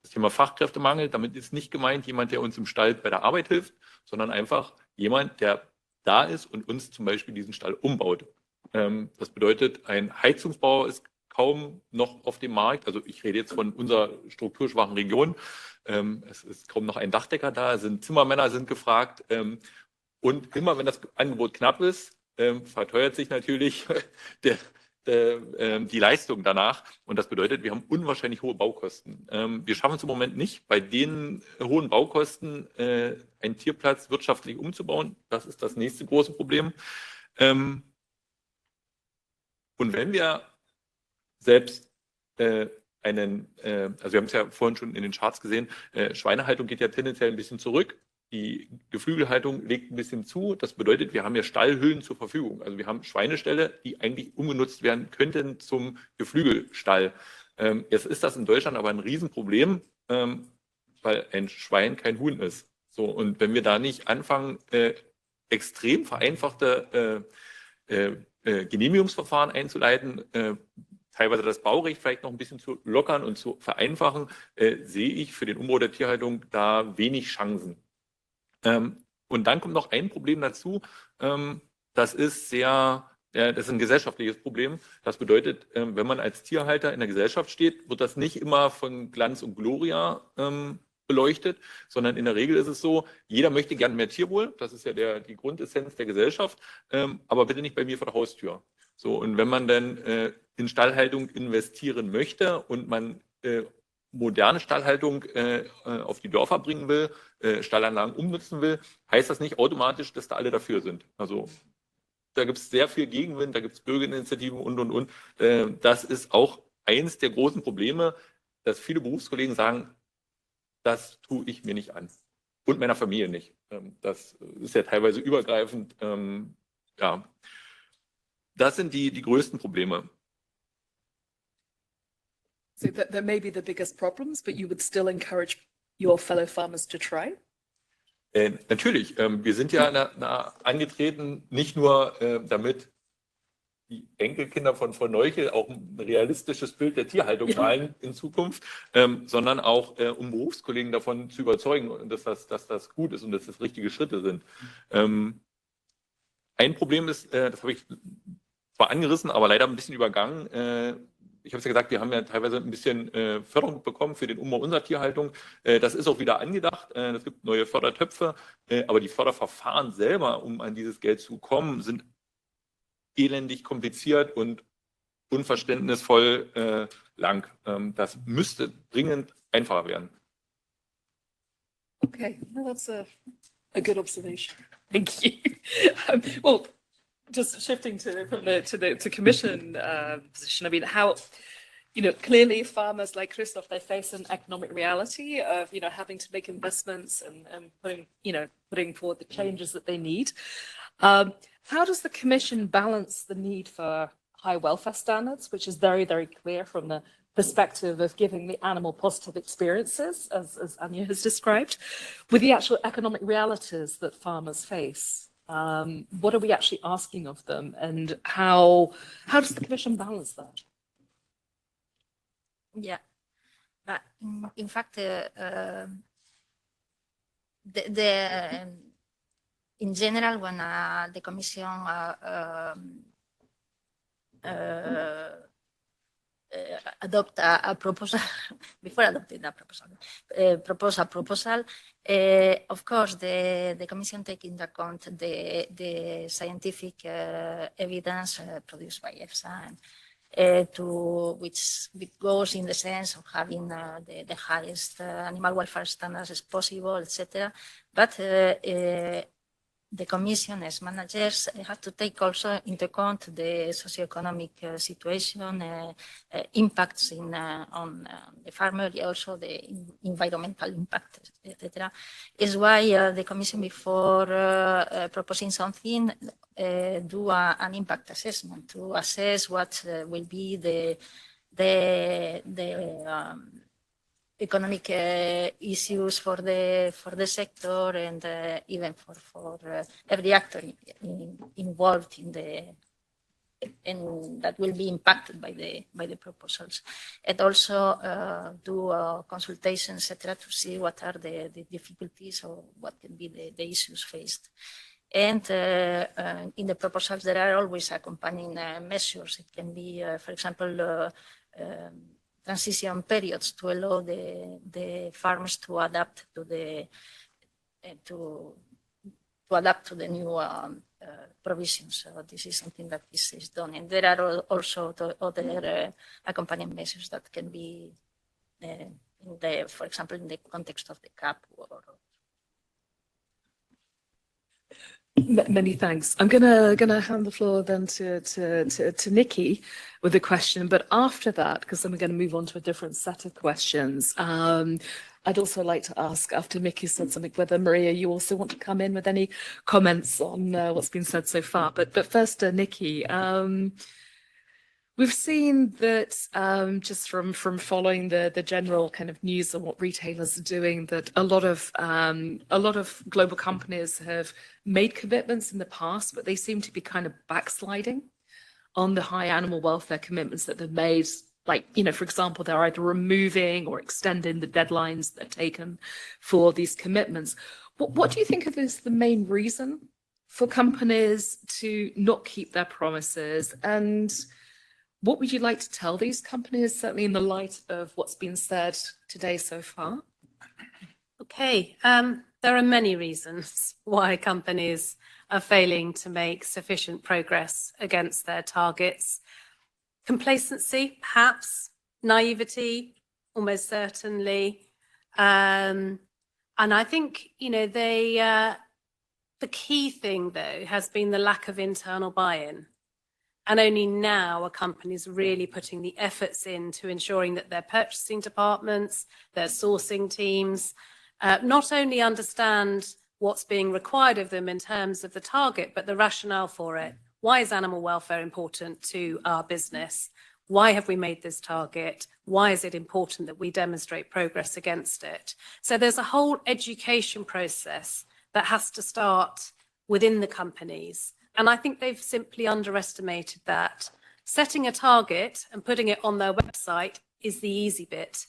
Das Thema Fachkräftemangel, damit ist nicht gemeint jemand, der uns im Stall bei der Arbeit hilft, sondern einfach jemand, der da ist und uns zum Beispiel diesen Stall umbaut. Das bedeutet, ein Heizungsbauer ist kaum noch auf dem Markt. Also ich rede jetzt von unserer strukturschwachen Region. Es ist kaum noch ein Dachdecker da, Zimmermänner sind gefragt. Und immer wenn das Angebot knapp ist, verteuert sich natürlich die Leistung danach. Und das bedeutet, wir haben unwahrscheinlich hohe Baukosten. Wir schaffen es im Moment nicht, bei den hohen Baukosten einen Tierplatz wirtschaftlich umzubauen. Das ist das nächste große Problem. Und wenn wir selbst also wir haben es ja vorhin schon in den Charts gesehen, Schweinehaltung geht ja tendenziell ein bisschen zurück. Die Geflügelhaltung legt ein bisschen zu. Das bedeutet, wir haben ja Stallhöhen zur Verfügung. Also wir haben Schweineställe, die eigentlich umgenutzt werden könnten zum Geflügelstall. Jetzt ist das in Deutschland aber ein Riesenproblem, weil ein Schwein kein Huhn ist. So, und wenn wir da nicht anfangen, extrem vereinfachte Genehmigungsverfahren einzuleiten, teilweise das Baurecht vielleicht noch ein bisschen zu lockern und zu vereinfachen, sehe ich für den Umbau der Tierhaltung da wenig Chancen. Und dann kommt noch ein Problem dazu, das ist ein gesellschaftliches Problem. Das bedeutet, wenn man als Tierhalter in der Gesellschaft steht, wird das nicht immer von Glanz und Gloria beleuchtet, sondern in der Regel ist es so, jeder möchte gerne mehr Tierwohl, das ist ja die Grundessenz der Gesellschaft, aber bitte nicht bei mir vor der Haustür. So, und wenn man dann in Stallhaltung investieren möchte und man moderne Stallhaltung auf die Dörfer bringen will, Stallanlagen umnutzen will, heißt das nicht automatisch, dass da alle dafür sind. Also da gibt es sehr viel Gegenwind, da gibt es Bürgerinitiativen und. Das ist auch eins der großen Probleme, dass viele Berufskollegen sagen, das tue ich mir nicht an. Und meiner Familie nicht. Das ist ja teilweise übergreifend. Ja, das sind die größten Probleme. So that may be the biggest problems, but you would still encourage your fellow farmers to try? Natürlich. Wir sind ja angetreten, nicht nur damit die Enkelkinder von Frau Noichl auch ein realistisches Bild der Tierhaltung malen in Zukunft, sondern auch, um Berufskollegen davon zu überzeugen, dass das gut ist und dass das richtige Schritte sind. Ein Problem ist, das habe ich zwar angerissen, aber leider ein bisschen übergangen. Ich habe es ja gesagt, wir haben ja teilweise ein bisschen Förderung bekommen für den Umbau unserer Tierhaltung. Das ist auch wieder angedacht. Es gibt neue Fördertöpfe, aber die Förderverfahren selber, um an dieses Geld zu kommen, sind elendig kompliziert und unverständnisvoll lang. Das müsste dringend einfacher werden. Okay, well, that's a good observation. Thank you. Well, just shifting to the commission position. I mean, how, clearly farmers like Christoph, they face an economic reality of, having to make investments and putting forward the changes that they need. How does the Commission balance the need for high welfare standards, which is very, very clear from the perspective of giving the animal positive experiences, as Anja has described, with the actual economic realities that farmers face? What are we actually asking of them, and how does the Commission balance that? Yeah, but in fact, in general, when the Commission adopt a proposal, before adopting a proposal, propose a proposal, of course, the Commission take into account the scientific evidence produced by EFSA, which goes in the sense of having the highest animal welfare standards as possible, etc. But the Commission, as managers, have to take also into account the socioeconomic situation, impacts on the farmer, also the environmental impact, etc. Is why the Commission, before proposing something, do an impact assessment to assess what will be the economic issues for the sector, and even for every actor involved and that will be impacted by the proposals, and also do consultations, etc., to see what are the difficulties or what can be the issues faced. And in the proposals, there are always accompanying measures. It can be, for example, transition periods to allow the farmers to adapt to the new provisions. So this is something that is done, and there are also other accompanying measures that can be, for example, in the context of the CAP. Many thanks. I'm gonna hand the floor then to Nicky with a question, but after that, because then we're going to move on to a different set of questions. I'd also like to ask, after Nicky said something, whether Maria, you also want to come in with any comments on what's been said so far. But first, Nicky, we've seen that just from following the general kind of news on what retailers are doing, that a lot of global companies have made commitments in the past, but they seem to be kind of backsliding on the high animal welfare commitments that they've made. Like, for example, they're either removing or extending the deadlines that are taken for these commitments. What do you think of as the main reason for companies to not keep their promises? And what would you like to tell these companies, certainly in the light of what's been said today so far? Okay, there are many reasons why companies are failing to make sufficient progress against their targets. Complacency, perhaps. Naivety, almost certainly. And I think, the key thing, though, has been the lack of internal buy-in. And only now are companies really putting the efforts into ensuring that their purchasing departments, their sourcing teams, not only understand what's being required of them in terms of the target, but the rationale for it. Why is animal welfare important to our business? Why have we made this target? Why is it important that we demonstrate progress against it? So there's a whole education process that has to start within the companies. And I think they've simply underestimated that. Setting a target and putting it on their website is the easy bit.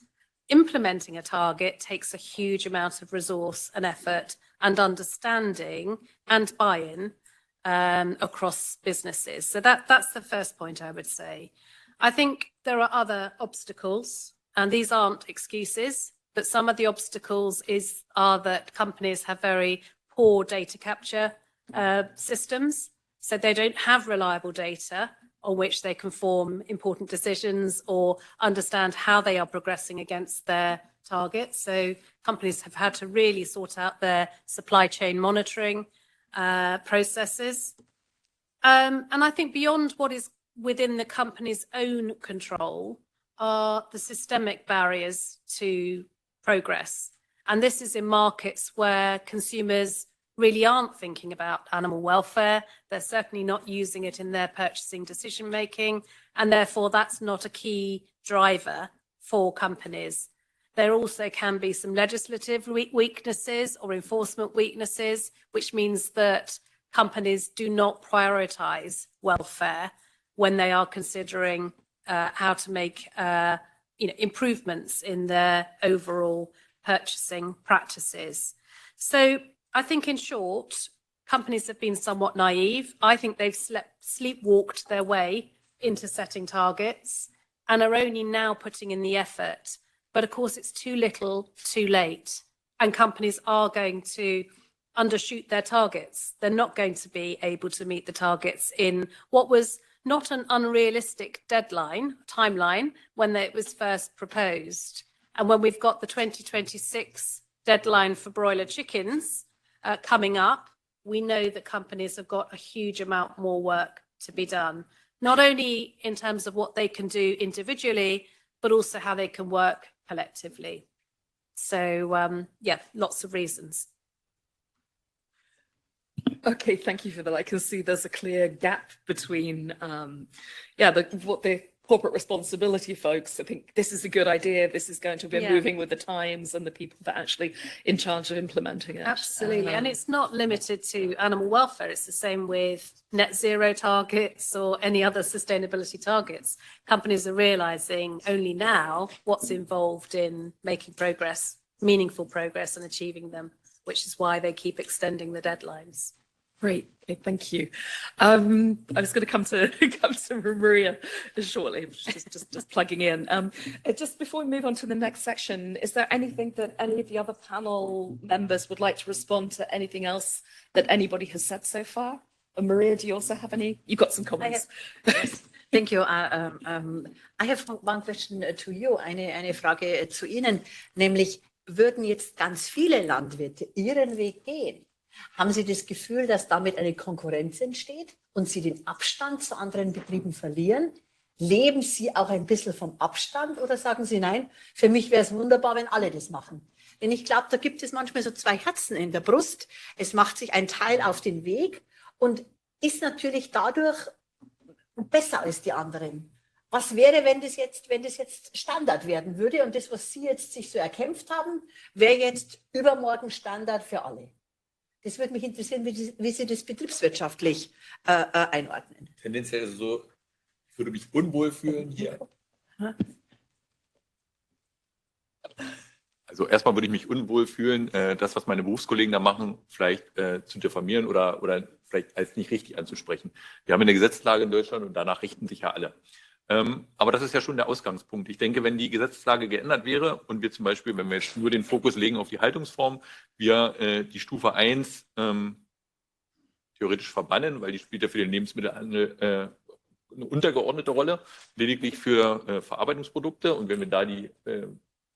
Implementing a target takes a huge amount of resource and effort and understanding and buy-in across businesses. So that's the first point I would say. I think there are other obstacles, and these aren't excuses, but some of the obstacles are that companies have very poor data capture systems. So they don't have reliable data on which they can form important decisions or understand how they are progressing against their targets. So companies have had to really sort out their supply chain monitoring processes. And I think beyond what is within the company's own control are the systemic barriers to progress. And this is in markets where consumers really aren't thinking about animal welfare. They're certainly not using it in their purchasing decision-making, and therefore that's not a key driver for companies. There also can be some legislative weaknesses or enforcement weaknesses, which means that companies do not prioritize welfare when they are considering how to make improvements in their overall purchasing practices. So I think in short, companies have been somewhat naive. I think they've sleepwalked their way into setting targets and are only now putting in the effort. But of course, it's too little, too late. And companies are going to undershoot their targets. They're not going to be able to meet the targets in what was not an unrealistic timeline, when it was first proposed. And when we've got the 2026 deadline for broiler chickens coming up, we know that companies have got a huge amount more work to be done, not only in terms of what they can do individually, but also how they can work collectively. So, yeah, lots of reasons. Okay, thank you for that. I can see there's a clear gap between, what the corporate responsibility folks, I think this is a good idea, this is going to be moving with the times, and the people that are actually in charge of implementing it. Absolutely. And it's not limited to animal welfare. It's the same with net zero targets or any other sustainability targets. Companies are realizing only now what's involved in making progress, meaningful progress, and achieving them, which is why they keep extending the deadlines. Great, okay, thank you. I was going to come to Maria shortly, just plugging in. Just before we move on to the next section, is there anything that any of the other panel members would like to respond to? Anything else that anybody has said so far? And Maria, do you also have any? You've got some comments. Yes. Thank you. I have one question to you, eine Frage zu Ihnen, nämlich würden jetzt ganz viele Landwirte Ihren Weg gehen? Haben Sie das Gefühl, dass damit eine Konkurrenz entsteht und Sie den Abstand zu anderen Betrieben verlieren? Leben Sie auch ein bisschen vom Abstand oder sagen Sie, nein, für mich wäre es wunderbar, wenn alle das machen? Denn ich glaube, da gibt es manchmal so zwei Herzen in der Brust. Es macht sich ein Teil auf den Weg und ist natürlich dadurch besser als die anderen. Was wäre, wenn das jetzt Standard werden würde und das, was Sie jetzt sich so erkämpft haben, wäre jetzt übermorgen Standard für alle? Das würde mich interessieren, wie Sie das betriebswirtschaftlich einordnen. Tendenziell ist es so, ich würde mich unwohl fühlen hier. Also erstmal würde ich mich unwohl fühlen, das, was meine Berufskollegen da machen, vielleicht zu diffamieren oder vielleicht als nicht richtig anzusprechen. Wir haben eine Gesetzlage in Deutschland und danach richten sich ja alle. Aber das ist ja schon der Ausgangspunkt. Ich denke, wenn die Gesetzeslage geändert wäre und wir zum Beispiel, wenn wir jetzt nur den Fokus legen auf die Haltungsform, wir die Stufe 1 theoretisch verbannen, weil die spielt ja für den Lebensmittelhandel eine untergeordnete Rolle, lediglich für Verarbeitungsprodukte. Und wenn wir da die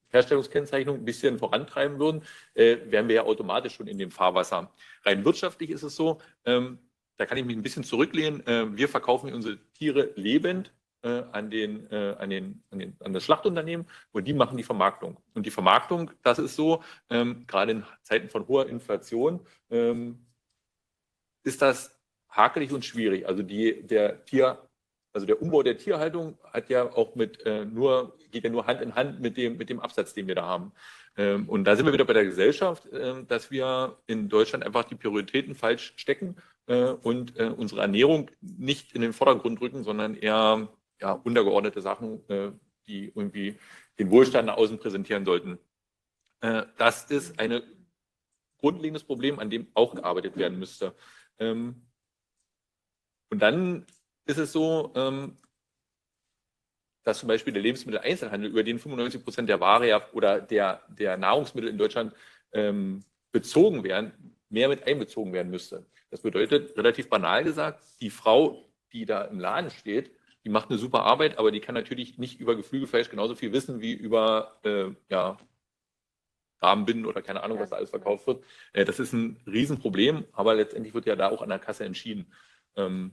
Herstellungskennzeichnung ein bisschen vorantreiben würden, wären wir ja automatisch schon in dem Fahrwasser. Rein wirtschaftlich ist es so, da kann ich mich ein bisschen zurücklehnen, wir verkaufen unsere Tiere lebend an das Schlachtunternehmen und die machen die Vermarktung. Und die Vermarktung, das ist so, gerade in Zeiten von hoher Inflation, ist das hakelig und schwierig. Also der Umbau der Tierhaltung hat ja auch geht ja nur Hand in Hand mit dem Absatz, den wir da haben. Und da sind wir wieder bei der Gesellschaft, dass wir in Deutschland einfach die Prioritäten falsch stecken und unsere Ernährung nicht in den Vordergrund rücken, sondern eher untergeordnete Sachen, die irgendwie den Wohlstand nach außen präsentieren sollten. Das ist ein grundlegendes Problem, an dem auch gearbeitet werden müsste. Und dann ist es so, dass zum Beispiel der Lebensmitteleinzelhandel, über den 95% der Ware oder der Nahrungsmittel in Deutschland bezogen werden, mehr mit einbezogen werden müsste. Das bedeutet, relativ banal gesagt, die Frau, die da im Laden steht, die macht eine super Arbeit, aber die kann natürlich nicht über Geflügelfleisch genauso viel wissen wie über Rahmenbinden oder keine Ahnung, was da alles verkauft wird. Das ist ein Riesenproblem, aber letztendlich wird ja da auch an der Kasse entschieden. Eine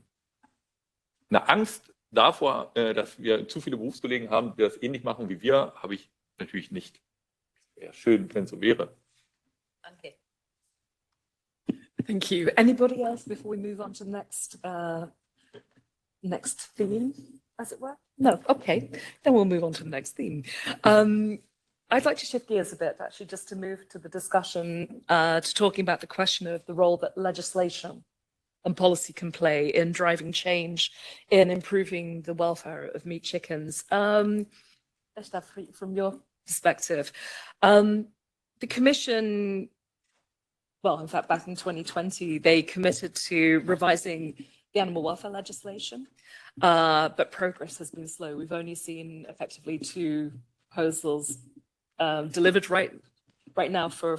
Angst davor, dass wir zu viele Berufskollegen haben, die das ähnlich machen wie wir, habe ich natürlich nicht. Wäre schön, wenn es so wäre. Danke. Thank you. Anybody else before we move on to the next theme, as it were? No, okay. Then we'll move on to the next theme. I'd like to shift gears a bit, actually, just to move to the discussion, to talking about the question of the role that legislation and policy can play in driving change, in improving the welfare of meat chickens. Ester, from your perspective, the Commission well, in fact, back in 2020, they committed to revising the animal welfare legislation, but progress has been slow. We've only seen effectively 2 proposals delivered right now for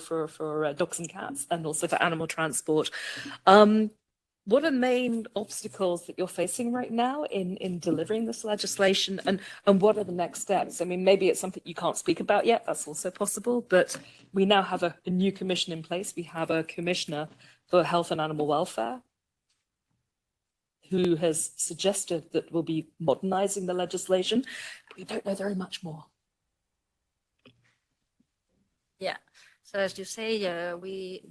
dogs and cats, and also for animal transport. What are the main obstacles that you're facing right now in delivering this legislation, and what are the next steps? I mean, maybe it's something you can't speak about yet, that's also possible, but we now have a new commission in place. We have a commissioner for health and animal welfare who has suggested that we'll be modernizing the legislation. We don't know very much more. Yeah. So as you say, we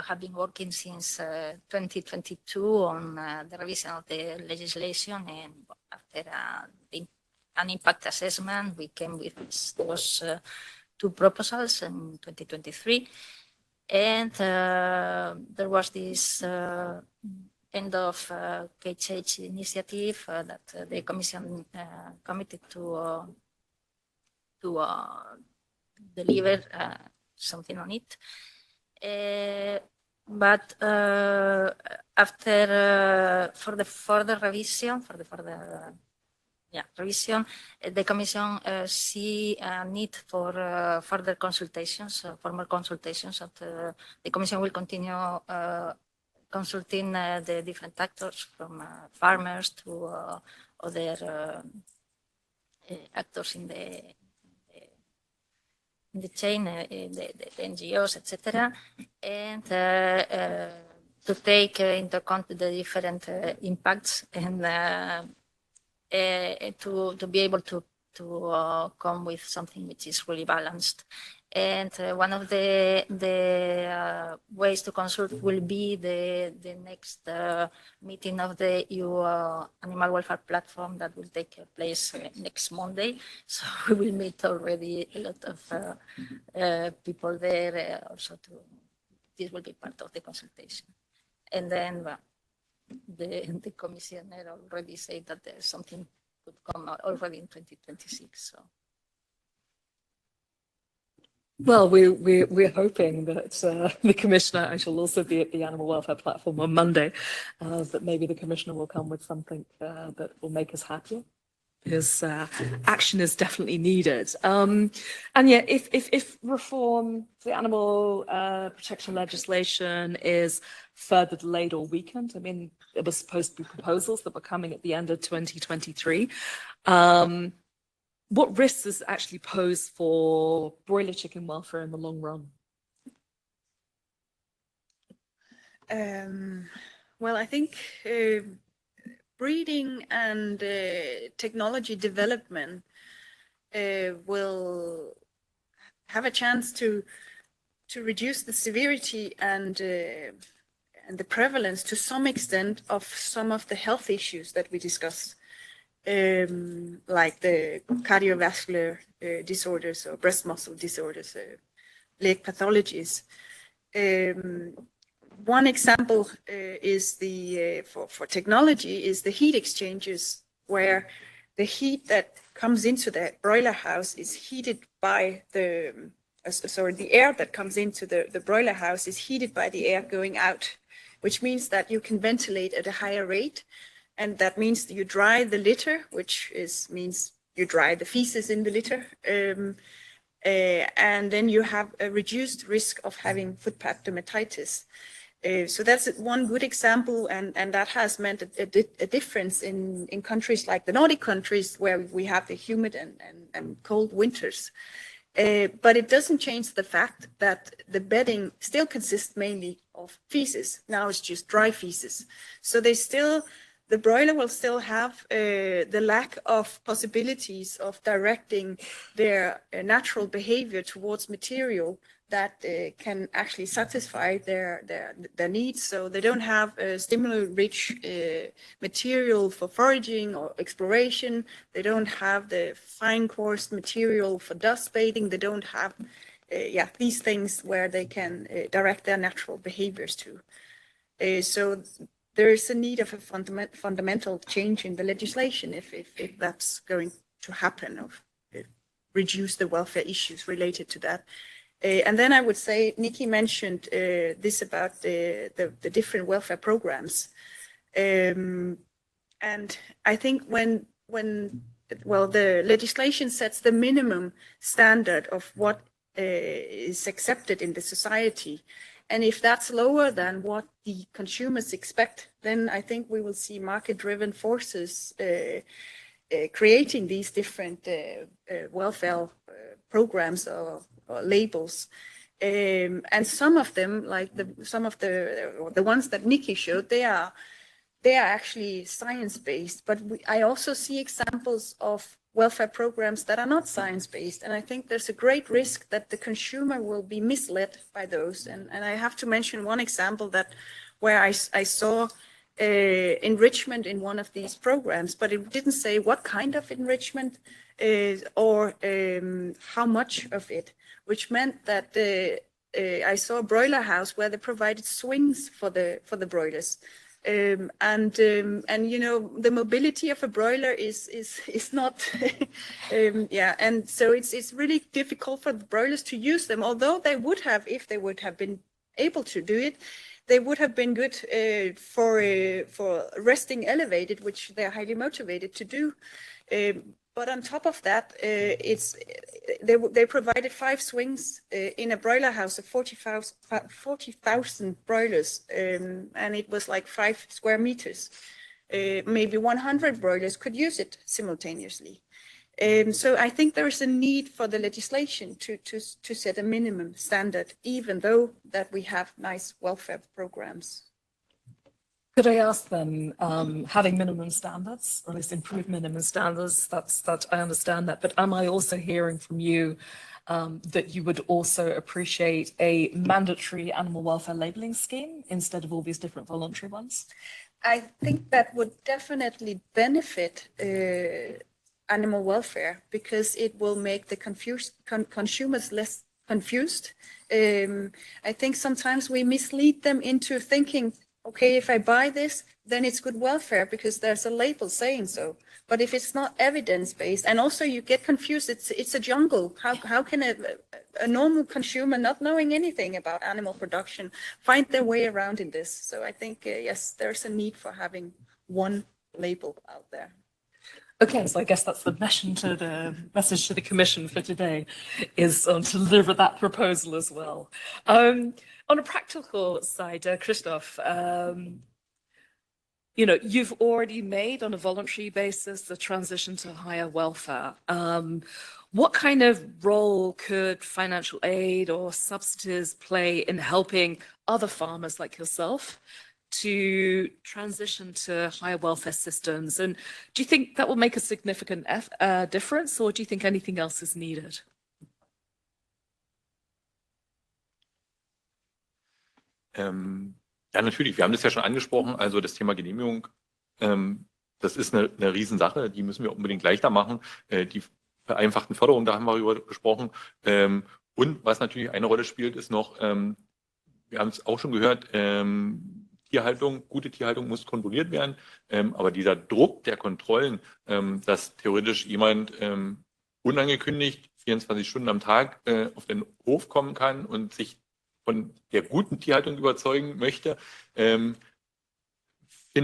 have been working since 2022 on the revision of the legislation, and after an impact assessment, we came with those 2 proposals in 2023, and there was this end of KHH initiative that the Commission committed to deliver something on it. But after for the further revision, the Commission see a need for further consultations, formal consultations. And the Commission will continue consulting the different actors, from farmers to other actors in the chain, the NGOs, etc., and to take into account the different impacts, and to be able to come with something which is really balanced. And one of the ways to consult will be the next meeting of the EU Animal Welfare Platform that will take place next Monday. So we will meet already a lot of people there also. This will be part of the consultation. And then the commissioner already said that there's something could come out already in 2026. So. Well, we're hoping that the commissioner, I shall also be at the Animal Welfare Platform on Monday, that maybe the commissioner will come with something that will make us happier, because action is definitely needed. And yeah, if reform the animal protection legislation is further delayed or weakened, I mean, it was supposed to be proposals that were coming at the end of 2023. What risks does it actually pose for broiler chicken welfare in the long run? Well, I think breeding and technology development will have a chance to reduce the severity and the prevalence to some extent of some of the health issues that we discussed. Like the cardiovascular disorders or breast muscle disorders, leg pathologies. One example is for technology is the heat exchangers, where the heat that comes into the broiler house is heated by the air that comes into the broiler house is heated by the air going out, which means that you can ventilate at a higher rate. And that means that you dry the litter, which means you dry the feces in the litter. And then you have a reduced risk of having foot-path dermatitis. So that's one good example, and that has meant a difference in countries like the Nordic countries, where we have the humid and cold winters. But it doesn't change the fact that the bedding still consists mainly of feces. Now it's just dry feces. So the broiler will still have the lack of possibilities of directing their natural behavior towards material that can actually satisfy their needs. So they don't have a stimulant-rich material for foraging or exploration. They don't have the fine-coarse material for dust bathing. They don't have these things where they can direct their natural behaviors to. So there is a need of a fundamental change in the legislation if that's going to happen, or reduce the welfare issues related to that. And then I would say, Nicky mentioned this about the different welfare programs. And I think when the legislation sets the minimum standard of what is accepted in the society, and if that's lower than what the consumers expect, then I think we will see market-driven forces creating these different welfare programs or labels. And some of them, like the ones that Nicky showed, they are actually science-based, but I also see examples of welfare programs that are not science-based, and I think there's a great risk that the consumer will be misled by those. And I have to mention one example where I saw enrichment in one of these programs, but it didn't say what kind of enrichment or how much of it, which meant that I saw a broiler house where they provided swings for the broilers. And you know, the mobility of a broiler is not and so it's really difficult for the broilers to use them, although they would have, if they would have been able to do it, they would have been good for resting elevated, which they're highly motivated to do. But on top of that, they provided 5 swings in a broiler house of 40,000 broilers, and it was like 5 square meters. Maybe 100 broilers could use it simultaneously. So I think there is a need for the legislation to set a minimum standard, even though that we have nice welfare programs. Could I ask then, having minimum standards, or at least improved minimum standards, that I understand that, but am I also hearing from you that you would also appreciate a mandatory animal welfare labeling scheme instead of all these different voluntary ones? I think that would definitely benefit animal welfare, because it will make the consumers less confused. I think sometimes we mislead them into thinking, okay, if I buy this, then it's good welfare because there's a label saying so. But if it's not evidence-based, and also you get confused, it's a jungle. How can a normal consumer, not knowing anything about animal production, find their way around in this? So I think, yes, there's a need for having one label out there. Okay, so I guess that's the message to the Commission for today, is to deliver that proposal as well. On a practical side, Christoph, you know, you've already made on a voluntary basis the transition to higher welfare. What kind of role could financial aid or subsidies play in helping other farmers like yourself to transition to higher welfare systems? And do you think that will make a significant difference, or do you think anything else is needed? Ja, natürlich. Wir haben das ja schon angesprochen. Also das Thema Genehmigung, das ist eine Riesensache. Die müssen wir unbedingt leichter machen. Die vereinfachten Förderungen, da haben wir darüber gesprochen. Und was natürlich eine Rolle spielt, ist noch, wir haben es auch schon gehört, Tierhaltung, gute Tierhaltung muss kontrolliert werden. Aber dieser Druck der Kontrollen, dass theoretisch jemand unangekündigt 24 Stunden am Tag auf den Hof kommen kann und sich von der guten Tierhaltung überzeugen möchte, finde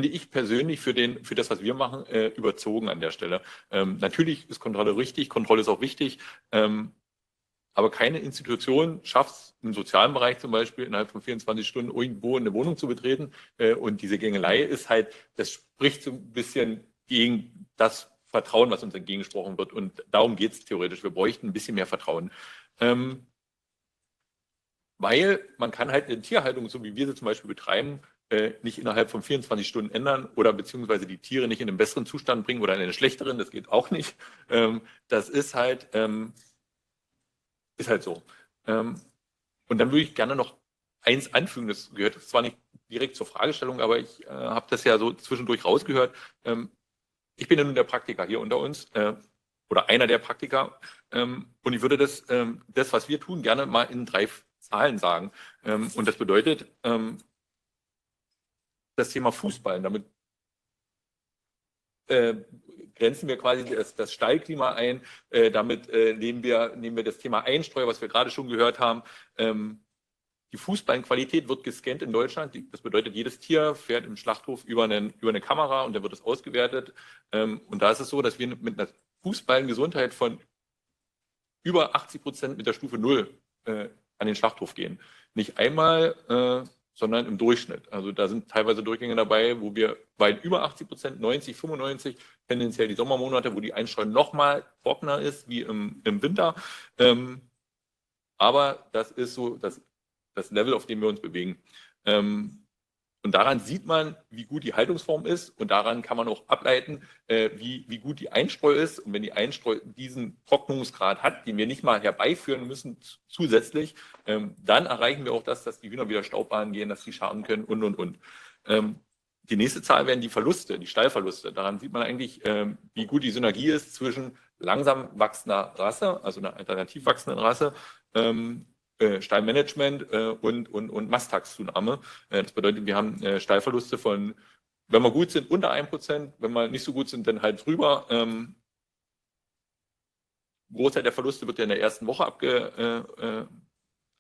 ich persönlich für das, was wir machen, überzogen an der Stelle. Natürlich ist Kontrolle richtig, Kontrolle ist auch wichtig, aber keine Institution schafft es im sozialen Bereich zum Beispiel innerhalb von 24 Stunden irgendwo eine Wohnung zu betreten. Und diese Gängelei ist halt, das spricht so ein bisschen gegen das Vertrauen, was uns entgegengesprochen wird. Und darum geht es theoretisch. Wir bräuchten ein bisschen mehr Vertrauen. Weil man kann halt eine Tierhaltung, so wie wir sie zum Beispiel betreiben, nicht innerhalb von 24 Stunden ändern oder beziehungsweise die Tiere nicht in einen besseren Zustand bringen oder in einen schlechteren. Das geht auch nicht. Das ist halt so. Und dann würde ich gerne noch eins anfügen, das gehört zwar nicht direkt zur Fragestellung, aber ich habe das ja so zwischendurch rausgehört. Ich bin ja nun der Praktiker hier unter uns, oder einer der Praktiker, und ich würde das, was wir tun, gerne mal in 3 Zahlen sagen. Und das bedeutet, das Thema Fußball, damit grenzen wir quasi das Stallklima ein. Damit nehmen wir das Thema Einstreu, was wir gerade schon gehört haben. Die Fußballenqualität wird gescannt in Deutschland. Das bedeutet, jedes Tier fährt im Schlachthof über eine Kamera und dann wird es ausgewertet. Und da ist es so, dass wir mit einer Fußballengesundheit von über 80% mit der Stufe 0 an den Schlachthof gehen. Nicht einmal, sondern im Durchschnitt. Also da sind teilweise Durchgänge dabei, wo wir weit über 80%, 90, 95, tendenziell die Sommermonate, wo die Einstreu noch mal trockener ist wie im Winter. Aber das ist so das Level, auf dem wir uns bewegen. Und daran sieht man, wie gut die Haltungsform ist und daran kann man auch ableiten, wie gut die Einstreu ist. Und wenn die Einstreu diesen Trocknungsgrad hat, den wir nicht mal herbeiführen müssen zusätzlich, dann erreichen wir auch das, dass die Hühner wieder Staubbahnen gehen, dass sie scharen können und. Die nächste Zahl wären die Verluste, die Stallverluste. Daran sieht man eigentlich, wie gut die Synergie ist zwischen langsam wachsender Rasse, also einer alternativ wachsenden Rasse, Stallmanagement und Masttagszunahme. Das bedeutet, wir haben Stallverluste von, wenn wir gut sind, unter 1%, wenn wir nicht so gut sind, dann halt drüber. Großteil der Verluste wird ja in der ersten Woche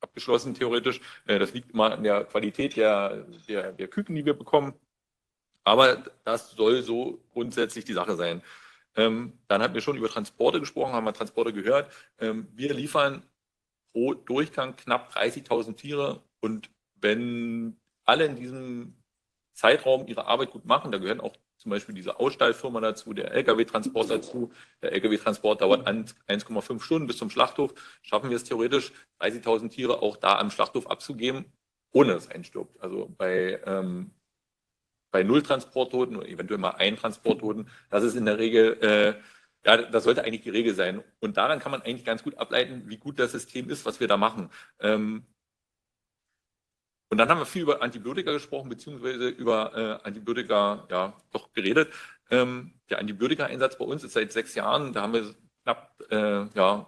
abgeschlossen, theoretisch. Das liegt immer an der Qualität der Küken, die wir bekommen. Aber das soll so grundsätzlich die Sache sein. Dann hatten wir schon über Transporte gesprochen, haben wir Transporte gehört. Wir liefern pro Durchgang knapp 30.000 Tiere. Und wenn alle in diesem Zeitraum ihre Arbeit gut machen, da gehören auch zum Beispiel diese Ausstallfirma dazu, der Lkw-Transport dazu. Der Lkw-Transport dauert 1,5 Stunden bis zum Schlachthof. Schaffen wir es theoretisch, 30.000 Tiere auch da am Schlachthof abzugeben, ohne dass es einstirbt. Also bei 0 Transporttoten oder eventuell mal 1 Transporttoten, das ist in der Regel, ja, das sollte eigentlich die Regel sein. Und daran kann man eigentlich ganz gut ableiten, wie gut das System ist, was wir da machen. Und dann haben wir viel über Antibiotika gesprochen, beziehungsweise über Antibiotika, ja, doch geredet. Der Antibiotika-Einsatz bei uns ist seit 6 Jahren, da haben wir knapp,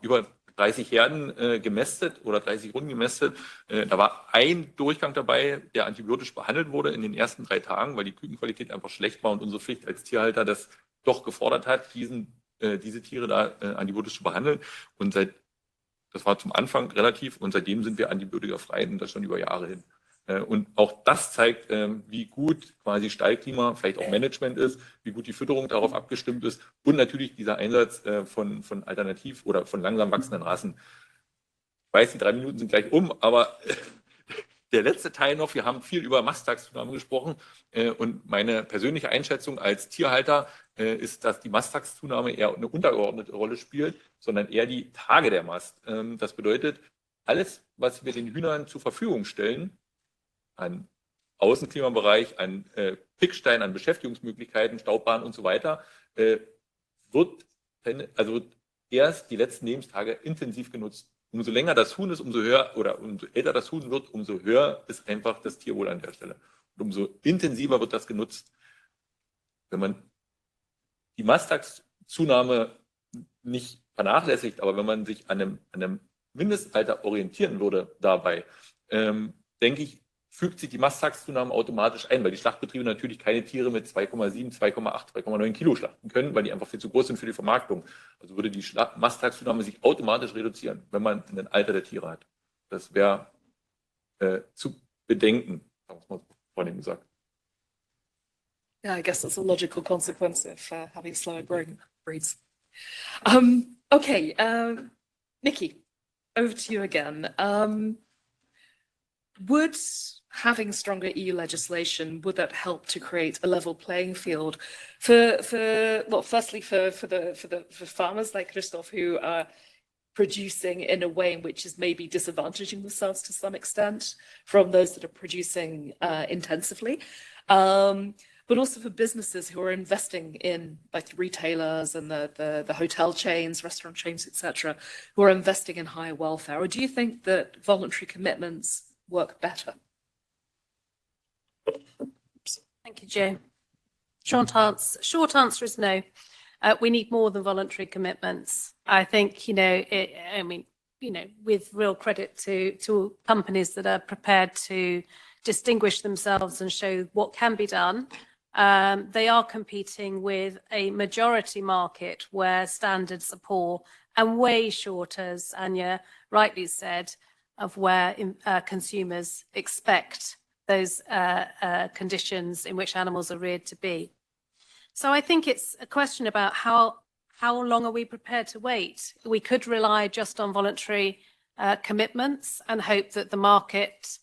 über 30 Herden gemästet oder 30 Runden gemästet. Da war ein Durchgang dabei, der antibiotisch behandelt wurde in den ersten 3 Tagen, weil die Kükenqualität einfach schlecht war und unsere Pflicht als Tierhalter das doch gefordert hat, diese Tiere da antibiotisch zu behandeln. Und das war zum Anfang relativ und seitdem sind wir antibiotikafrei und das schon über Jahre hin. Und auch das zeigt, wie gut quasi Stallklima, vielleicht auch Management ist, wie gut die Fütterung darauf abgestimmt ist und natürlich dieser Einsatz von alternativ oder von langsam wachsenden Rassen. Ich weiß, die 3 Minuten sind gleich um, aber der letzte Teil noch, wir haben viel über Masttagszunahme gesprochen und meine persönliche Einschätzung als Tierhalter ist, dass die Masttagszunahme eher eine untergeordnete Rolle spielt, sondern eher die Tage der Mast. Das bedeutet, alles, was wir den Hühnern zur Verfügung stellen, an Außenklimabereich, an Pickstein, an Beschäftigungsmöglichkeiten, Staubbahnen und so weiter, wird erst die letzten Lebenstage intensiv genutzt. Umso länger das Huhn ist, umso höher oder umso älter das Huhn wird, umso höher ist einfach das Tierwohl an der Stelle. Und umso intensiver wird das genutzt. Wenn man die Masttagszunahme nicht vernachlässigt, aber wenn man sich an einem Mindestalter orientieren würde dabei, denke ich, fügt sich die Masttagszunahme automatisch ein, weil die Schlachtbetriebe natürlich keine Tiere mit 2,7, 2,8, 2,9 Kilo schlachten können, weil die einfach viel zu groß sind für die Vermarktung. Also würde die Masttagszunahme sich automatisch reduzieren, wenn man ein Alter der Tiere hat. Das wäre zu bedenken, haben wir mal vorhin gesagt. Yeah, I guess that's a logical consequence of having slower growing breeds. Okay, Nicky, over to you again. Would having stronger EU legislation, would that help to create a level playing field for farmers like Christoph who are producing in a way in which is maybe disadvantaging themselves to some extent from those that are producing intensively, but also for businesses who are investing in, like retailers and the hotel chains, restaurant chains, etc., who are investing in higher welfare? Or do you think that voluntary commitments work better? Thank you, Jo. Short answer is no. We need more than voluntary commitments. I think, with real credit to companies that are prepared to distinguish themselves and show what can be done, They are competing with a majority market where standards are poor and way short, as Anja rightly said, of where consumers expect those conditions in which animals are reared to be. So I think it's a question about how long are we prepared to wait? We could rely just on voluntary commitments and hope that the market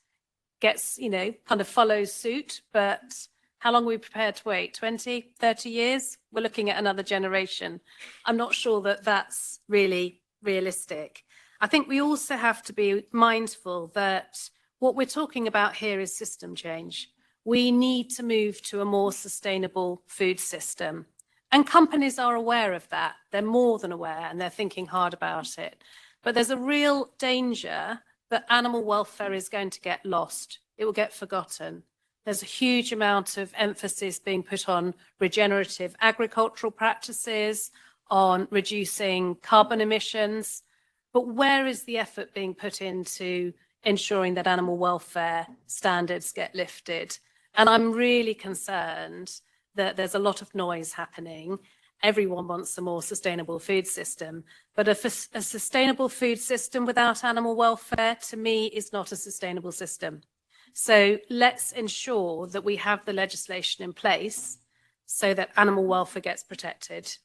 gets, kind of follows suit, but how long are we prepared to wait? 20, 30 years? We're looking at another generation. I'm not sure that that's really realistic. I think we also have to be mindful that what we're talking about here is system change. We need to move to a more sustainable food system. And companies are aware of that. They're more than aware, and they're thinking hard about it. But there's a real danger that animal welfare is going to get lost. It will get forgotten. There's a huge amount of emphasis being put on regenerative agricultural practices, on reducing carbon emissions. But where is the effort being put into ensuring that animal welfare standards get lifted? And I'm really concerned that there's a lot of noise happening. Everyone wants a more sustainable food system, but a sustainable food system without animal welfare, to me, is not a sustainable system. So let's ensure that we have the legislation in place so that animal welfare gets protected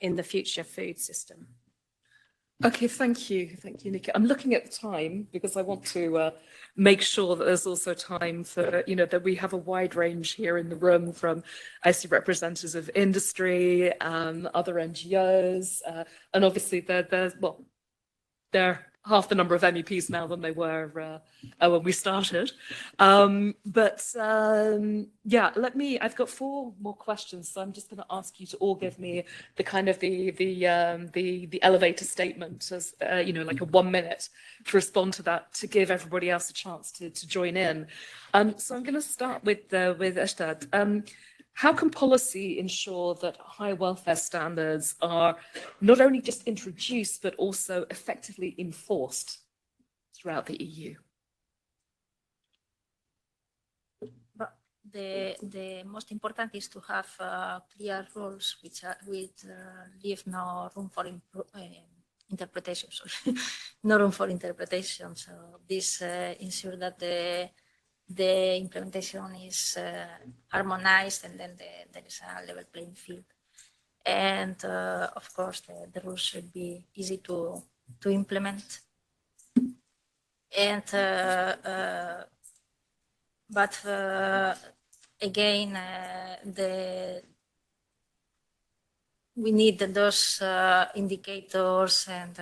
in the future food system. Okay, thank you, Nicky. I'm looking at the time because I want to make sure that there's also time for, that we have a wide range here in the room from, I see representatives of industry, other NGOs, and obviously they're half the number of MEPs now than they were when we started. I've got 4 more questions, so I'm just going to ask you to all give me the kind of the elevator statement, as like a 1 minute to respond to that, to give everybody else a chance to join in. So I'm going to start with Ester. How can policy ensure that high welfare standards are not only just introduced, but also effectively enforced throughout the EU? The most important is to have clear rules which leave no room for interpretation. No room for interpretation. So this ensures that the implementation is harmonized, and then there is a level playing field. And of course, the rules should be easy to implement. And again, we need those indicators and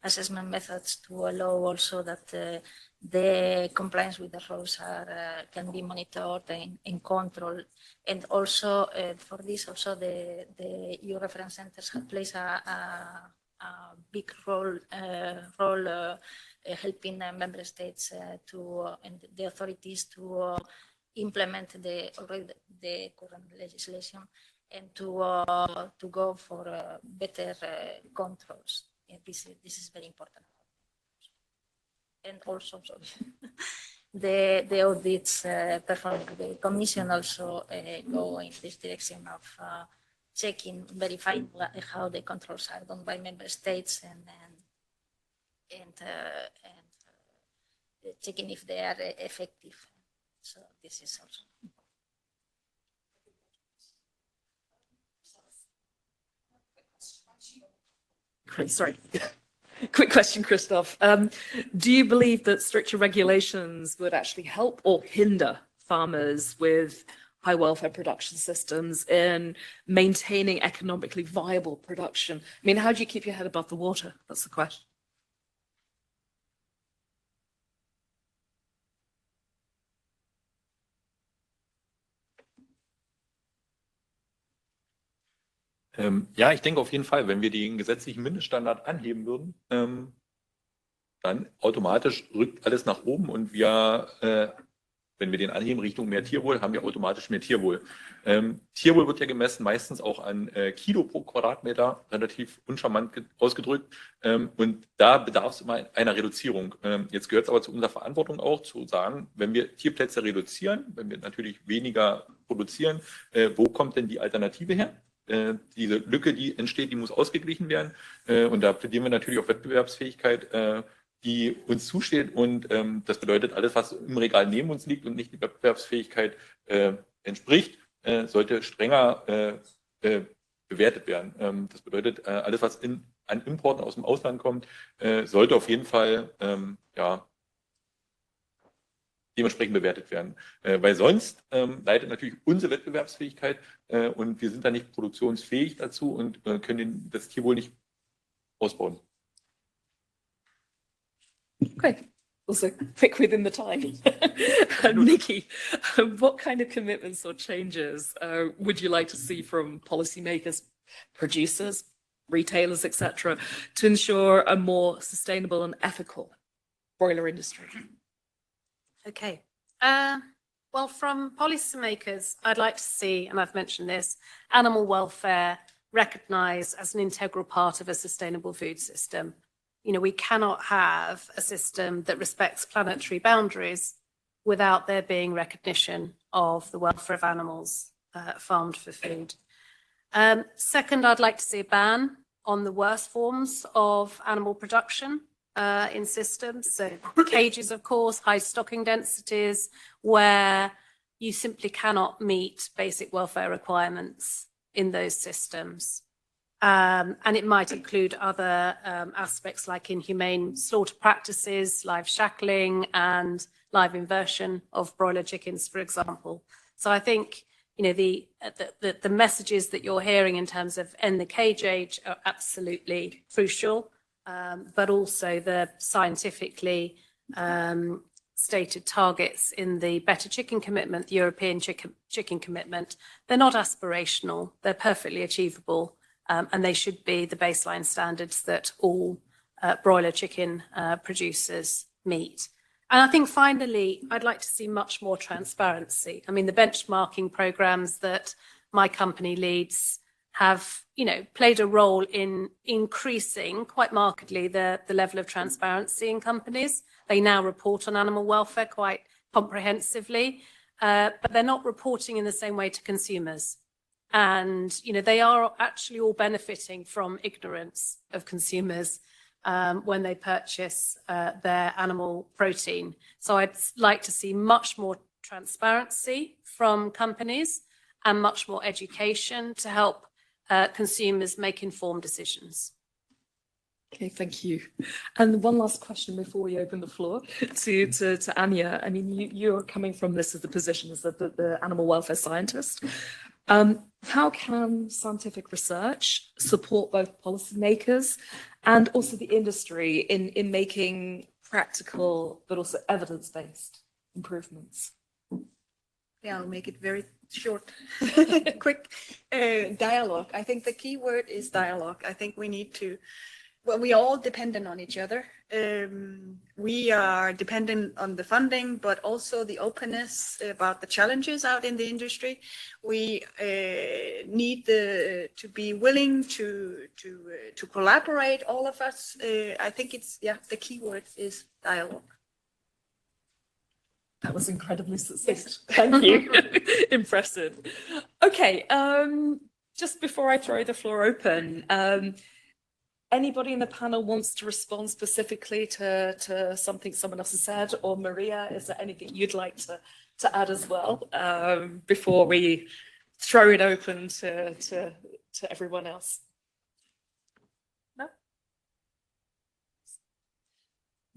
assessment methods to allow also that the compliance with the rules can be monitored and controlled. And also for this, also the EU reference centers have played a big role helping member states and the authorities to implement the current legislation and to go for better controls. And this is very important. And also, the audits performed by the Commission also go in this direction of checking, verifying how the controls are done by member states, and checking if they are effective. So this is also important. Sorry. Quick question, Christoph. Do you believe that stricter regulations would actually help or hinder farmers with high welfare production systems in maintaining economically viable production? I mean, how do you keep your head above the water? That's the question. Ja, ich denke auf jeden Fall, wenn wir den gesetzlichen Mindeststandard anheben würden, dann automatisch rückt alles nach oben, und wir, wenn wir den anheben Richtung mehr Tierwohl, haben wir automatisch mehr Tierwohl. Tierwohl wird ja gemessen meistens auch an Kilo pro Quadratmeter, relativ uncharmant ausgedrückt, und da bedarf es immer einer Reduzierung. Jetzt gehört es aber zu unserer Verantwortung auch, zu sagen, wenn wir Tierplätze reduzieren, wenn wir natürlich weniger produzieren, wo kommt denn die Alternative her? Diese Lücke, die entsteht, die muss ausgeglichen werden. Und da plädieren wir natürlich auf Wettbewerbsfähigkeit, die uns zusteht. Und das bedeutet, alles, was im Regal neben uns liegt und nicht die Wettbewerbsfähigkeit entspricht, sollte strenger bewertet werden. Das bedeutet, alles, was an Importen aus dem Ausland kommt, sollte auf jeden Fall ja, dementsprechend bewertet werden. Weil sonst leidet natürlich unsere Wettbewerbsfähigkeit und wir sind da nicht produktionsfähig dazu und können das Tierwohl nicht ausbauen. Okay, also quick within the time. Nicky, what kind of commitments or changes would you like to see from policymakers, producers, retailers, etc., to ensure a more sustainable and ethical broiler industry? Okay. Well, from policymakers, I'd like to see, and I've mentioned this, animal welfare recognised as an integral part of a sustainable food system. You know, we cannot have a system that respects planetary boundaries without there being recognition of the welfare of animals farmed for food. Second, I'd like to see a ban on the worst forms of animal production in systems. So cages, of course, high stocking densities, where you simply cannot meet basic welfare requirements in those systems. And it might include other aspects like inhumane slaughter practices, live shackling and live inversion of broiler chickens, for example. So I think, you know, the messages that you're hearing in terms of end the cage age are absolutely crucial, but also the scientifically stated targets in the Better Chicken Commitment, the European Chicken Commitment, they're not aspirational, they're perfectly achievable. And they should be the baseline standards that all broiler chicken producers meet. And I think finally, I'd like to see much more transparency. I mean, the benchmarking programs that my company leads have, you know, played a role in increasing quite markedly the level of transparency in companies. They now report on animal welfare quite comprehensively, but they're not reporting in the same way to consumers. And, you know, they are actually all benefiting from ignorance of consumers when they purchase their animal protein. So I'd like to see much more transparency from companies and much more education to help consumers make informed decisions. Okay, thank you. And one last question before we open the floor to Anja. I mean, you're coming from this as the position as the animal welfare scientist. How can scientific research support both policymakers and also the industry in making practical but also evidence-based improvements? Yeah, I'll make it very short, quick. Dialogue. I think the key word is dialogue. I think we need to, well, we are all dependent on each other. We are dependent on the funding, but also the openness about the challenges out in the industry. We need to be willing to collaborate, all of us. I think it's, yeah, the key word is dialogue. That was incredibly succinct. Thank you. Impressive. Okay, just before I throw the floor open, anybody in the panel wants to respond specifically to something someone else has said? Or Maria, is there anything you'd like to add as well before we throw it open to everyone else? No?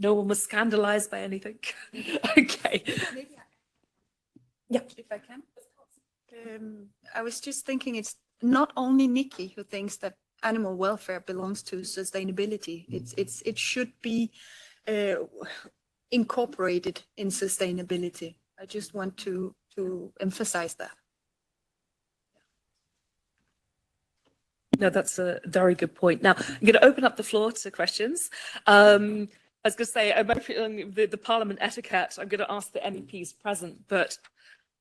No one was scandalized by anything? Okay. Maybe Yeah. if I can. I was just thinking it's not only Nicky who thinks that animal welfare belongs to sustainability. It should be incorporated in sustainability. I just want to emphasize that. No, that's a very good point. Now, I'm going to open up the floor to questions. I was going to say, the Parliament etiquette, I'm going to ask the MEPs present, but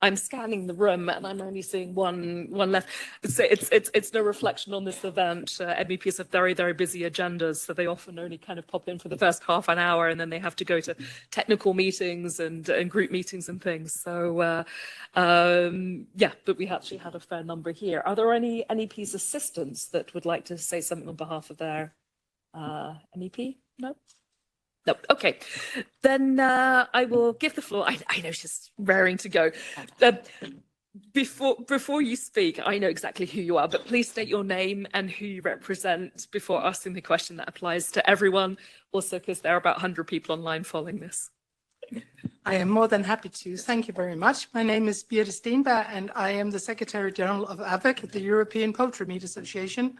I'm scanning the room and I'm only seeing one left. So it's no reflection on this event. MEPs have very, very busy agendas, so they often only kind of pop in for the first half an hour, and then they have to go to technical meetings and group meetings and things. So yeah, but we actually had a fair number here. Are there any MEPs assistants that would like to say something on behalf of their MEP? No? No, okay. Then I will give the floor. I know she's raring to go. Before you speak, I know exactly who you are, but please state your name and who you represent before asking the question that applies to everyone, also because there are about 100 people online following this. I am more than happy to. Thank you very much. My name is Birte Steenberg, and I am the Secretary General of AVEC, the European Poultry Meat Association.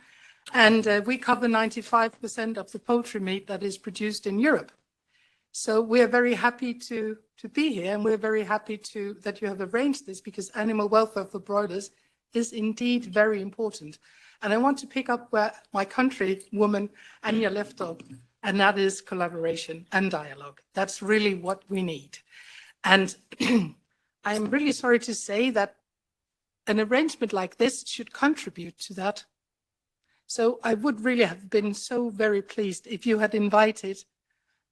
And we cover 95% of the poultry meat that is produced in Europe. So we are very happy to be here, and we're very happy that you have arranged this, because animal welfare for broilers is indeed very important. And I want to pick up where my countrywoman Anja left off, and that is collaboration and dialogue. That's really what we need. And I'm really sorry to say that an arrangement like this should contribute to that. So I would really have been so very pleased if you had invited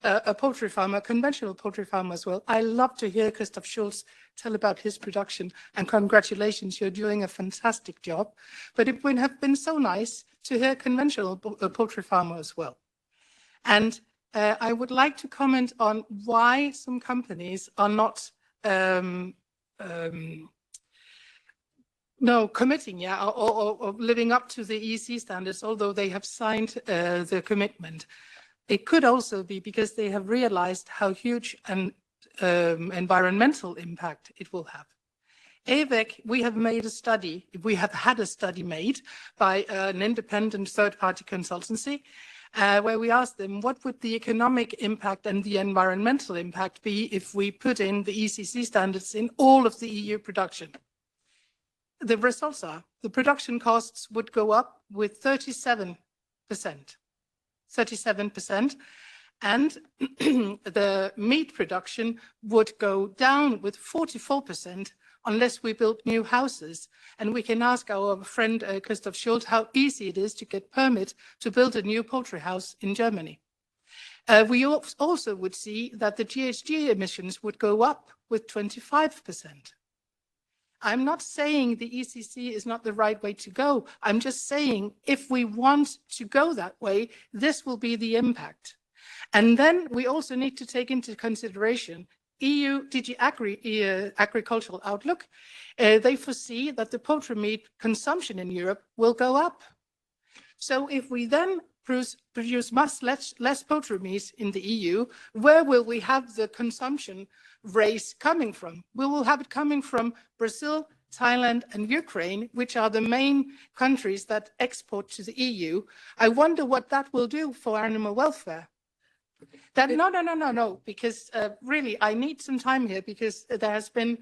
a poultry farmer, a conventional poultry farmer as well. I love to hear Christoph Schulz tell about his production, and congratulations, you're doing a fantastic job. But it would have been so nice to hear conventional poultry farmer as well. And I would like to comment on why some companies are not committing, or living up to the EC standards, although they have signed the commitment. It could also be because they have realized how huge an environmental impact it will have. AVEC, we have had a study made by an independent third-party consultancy, where we asked them what would the economic impact and the environmental impact be if we put in the ECC standards in all of the EU production. The results are the production costs would go up with 37%. 37%, and the meat production would go down with 44% unless we build new houses. And we can ask our friend Christoph Schulz how easy it is to get permit to build a new poultry house in Germany. We also would see that the GHG emissions would go up with 25%. I'm not saying the ECC is not the right way to go. I'm just saying if we want to go that way, this will be the impact. And then we also need to take into consideration EU DG Agricultural Outlook. They foresee that the poultry meat consumption in Europe will go up. So if we then produce much less poultry meat in the EU, where will we have the consumption raise coming from? We will have it coming from Brazil, Thailand, and Ukraine, which are the main countries that export to the EU. I wonder what that will do for animal welfare. No, because really, I need some time here, because there has been.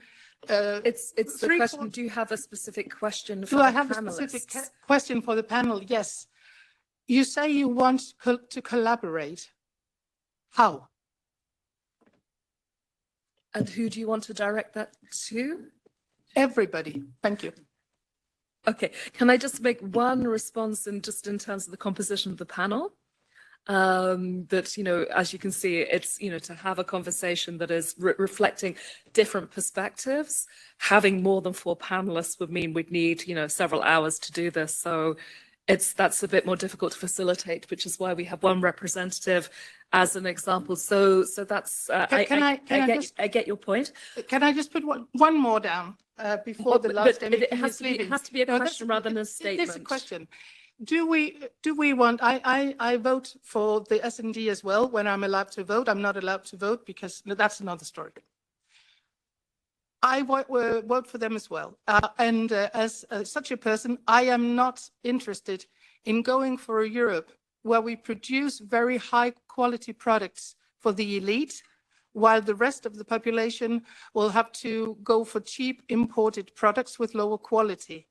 It's the question. Do you have a specific question for the panelists? Do I have a specific question for the panel? Yes. You say you want to collaborate. How? And who do you want to direct that to? Everybody. Thank you. Okay. Can I just make one response in terms of the composition of the panel? That, as you can see, it's, to have a conversation that is reflecting different perspectives. Having more than 4 panelists would mean we'd need, several hours to do this. So that's a bit more difficult to facilitate, which is why we have one representative as an example. So that's I get your point. Can I just put one more down before the last MEP is leaving? It has to be a question rather than a statement. It's a question. Do we want? I vote for the S&D as well when I'm allowed to vote. I'm not allowed to vote because that's another story. I vote for them as well. And as such a person, I am not interested in going for a Europe where we produce very high quality products for the elite, while the rest of the population will have to go for cheap imported products with lower quality.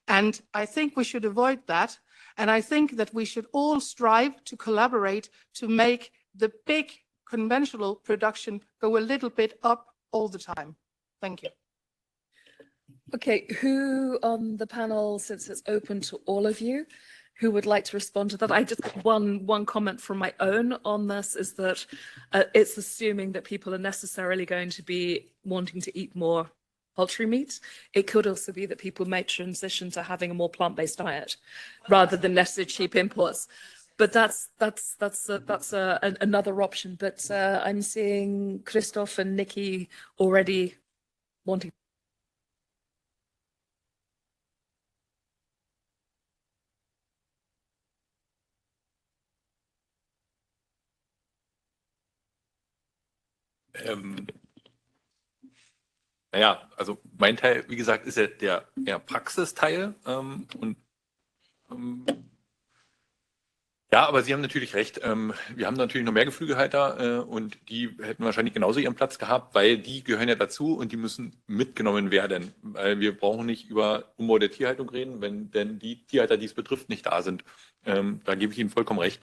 And I think we should avoid that. And I think that we should all strive to collaborate to make the big conventional production go a little bit up all the time. Thank you. Okay, who on the panel, since it's open to all of you, who would like to respond to that? I just one comment from my own on this is that it's assuming that people are necessarily going to be wanting to eat more poultry meat. It could also be that people may transition to having a more plant-based diet rather than necessarily cheap imports. But that's another option. But I'm seeing Christoph and Nicky already wanting. Naja, also mein Teil, wie gesagt, ist ja der eher Praxisteil. Ja, aber Sie haben natürlich recht. Wir haben natürlich noch mehr Geflügelhalter und die hätten wahrscheinlich genauso ihren Platz gehabt, weil die gehören ja dazu und die müssen mitgenommen werden. Weil wir brauchen nicht über Umbau der Tierhaltung reden, wenn denn die Tierhalter, die es betrifft, nicht da sind. Da gebe ich Ihnen vollkommen recht.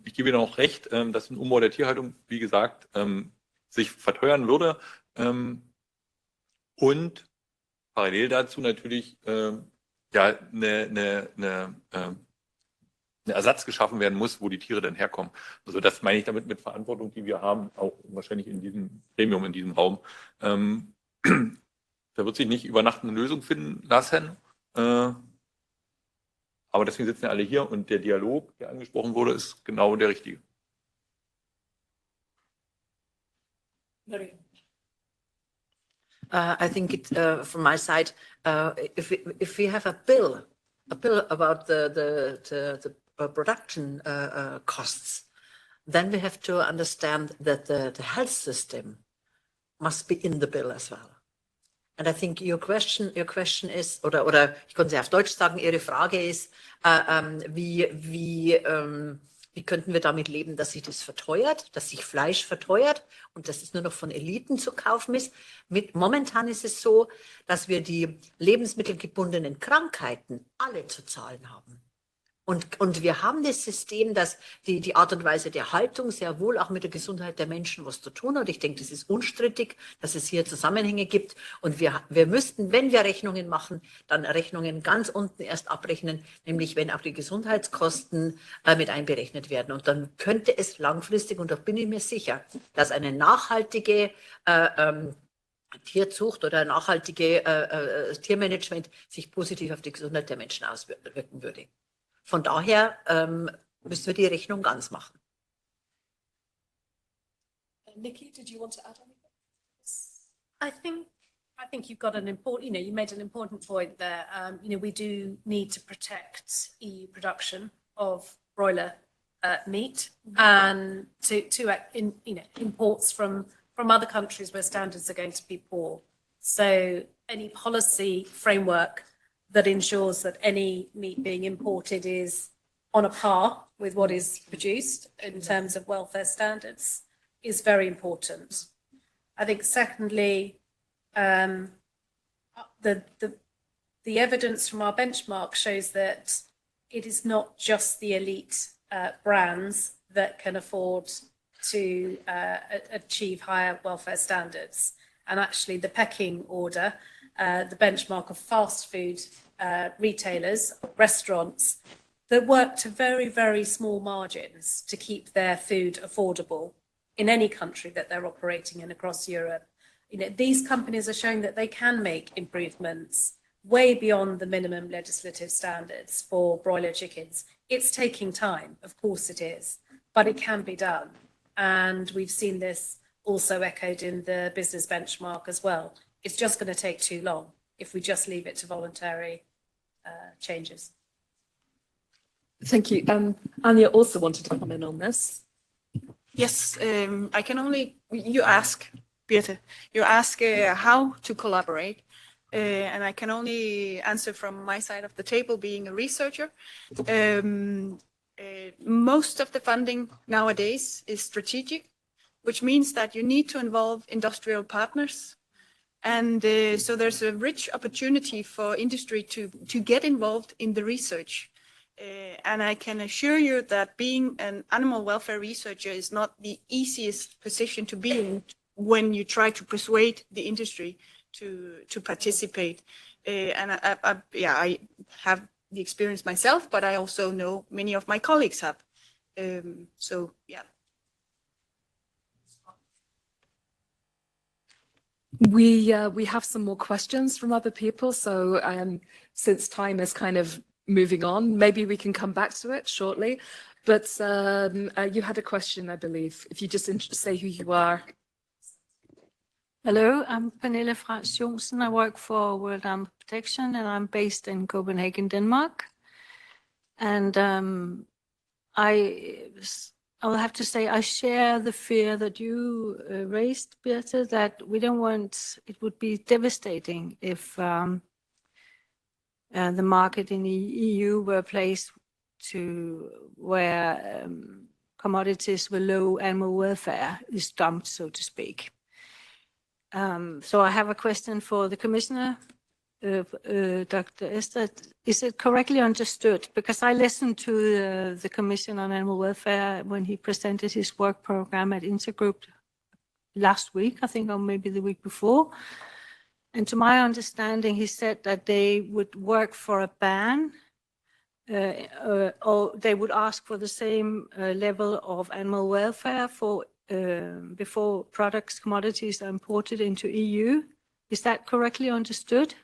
Ich gebe Ihnen auch recht, dass ein Umbau der Tierhaltung, wie gesagt, sich verteuern würde. Und parallel dazu natürlich ja eine Ersatz geschaffen werden muss, wo die Tiere dann herkommen. Also das meine ich damit mit Verantwortung, die wir haben, auch wahrscheinlich in diesem Gremium, in diesem Raum. Da wird sich nicht über Nacht eine Lösung finden lassen. Aber deswegen sitzen ja alle hier und der Dialog, der angesprochen wurde, ist genau der richtige. I think it, from my side, if we have a bill about the production costs, then we have to understand that the health system must be in the bill as well. And I think your question is, oder ich konnte auf Deutsch sagen, Ihre Frage ist, wie könnten wir damit leben, dass sich das verteuert, dass sich Fleisch verteuert und dass es nur noch von Eliten zu kaufen ist. Momentan ist es so, dass wir die lebensmittelgebundenen Krankheiten alle zu zahlen haben. Und wir haben das System, dass die Art und Weise der Haltung sehr wohl auch mit der Gesundheit der Menschen was zu tun hat. Ich denke, das ist unstrittig, dass es hier Zusammenhänge gibt. Und wir müssten, wenn wir Rechnungen machen, dann Rechnungen ganz unten erst abrechnen, nämlich wenn auch die Gesundheitskosten mit einberechnet werden. Und dann könnte es langfristig, und da bin ich mir sicher, dass eine nachhaltige Tierzucht oder nachhaltige Tiermanagement sich positiv auf die Gesundheit der Menschen auswirken würde. Von daher müssen wir die Rechnung ganz machen. Nicky, did you want to add anything? I think you've got an important, you made an important point there. We do need to protect EU production of broiler meat and to imports from other countries where standards are going to be poor. So any policy framework that ensures that any meat being imported is on a par with what is produced in terms of welfare standards is very important. I think secondly, the evidence from our benchmark shows that it is not just the elite brands that can afford to achieve higher welfare standards. And actually the pecking order, the benchmark of fast food retailers, restaurants that work to very, very small margins to keep their food affordable in any country that they're operating in across Europe. These companies are showing that they can make improvements way beyond the minimum legislative standards for broiler chickens. It's taking time, of course it is, but it can be done. And we've seen this also echoed in the business benchmark as well. It's just going to take too long if we just leave it to voluntary changes. Thank you. Anja also wanted to comment on this. Yes, I can only, you ask, Birte, you ask how to collaborate. And I can only answer from my side of the table, being a researcher. Most of the funding nowadays is strategic, which means that you need to involve industrial partners. And so there's a rich opportunity for industry to get involved in the research. And I can assure you that being an animal welfare researcher is not the easiest position to be in when you try to persuade the industry to participate. And I have the experience myself, but I also know many of my colleagues have. So yeah. We have some more questions from other people. So since time is kind of moving on, maybe we can come back to it shortly. But you had a question, I believe. If you just say who you are. Hello, I'm Pernille fra Schulz. I work for World Animal Protection, and I'm based in Copenhagen, Denmark. And I will have to say I share the fear that you raised, Birte, that we don't want, it would be devastating if the market in the EU were a place to where commodities with low animal welfare is dumped, so to speak. So I have a question for the Commissioner, Dr. Ester. Is it correctly understood? Because I listened to the Commission on Animal Welfare when he presented his work program at Intergroup last week, I think, or maybe the week before. And to my understanding, he said that they would work for a ban, or they would ask for the same level of animal welfare for before products, commodities are imported into EU. Is that correctly understood?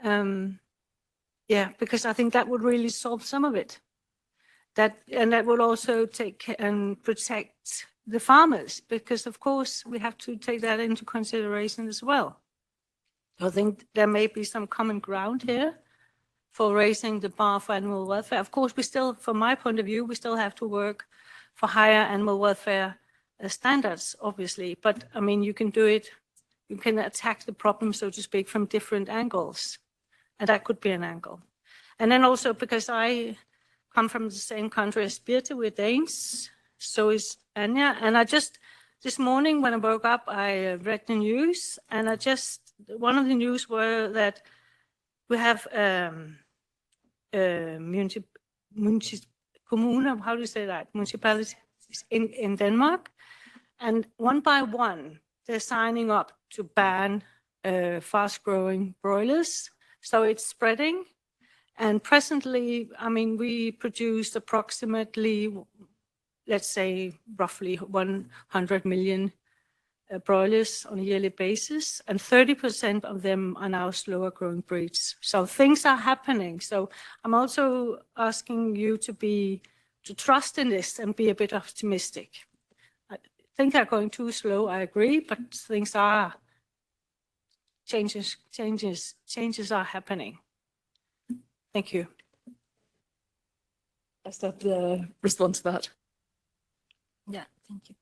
Yeah, because I think that would really solve some of it. And that would also take and protect the farmers, because of course we have to take that into consideration as well. I think there may be some common ground here for raising the bar for animal welfare. Of course, we still, from my point of view, we still have to work for higher animal welfare standards, obviously, but I mean, you can do it, you can attack the problem, so to speak, from different angles, and that could be an angle. And then also, because I come from the same country as Birte, we're Danes, so is Anja, and I just, this morning when I woke up, I read the news, and one of the news were that we have kommuner, how do you say that, municipalities in Denmark. And one by one, they're signing up to ban fast-growing broilers. So it's spreading. And presently, I mean, we produce approximately, let's say, roughly 100 million broilers on a yearly basis. And 30% of them are now slower-growing breeds. So things are happening. So I'm also asking you to trust in this and be a bit optimistic. Things are going too slow, I agree, but things are, changes are happening. Thank you. Ester, respond to that. Yeah, thank you.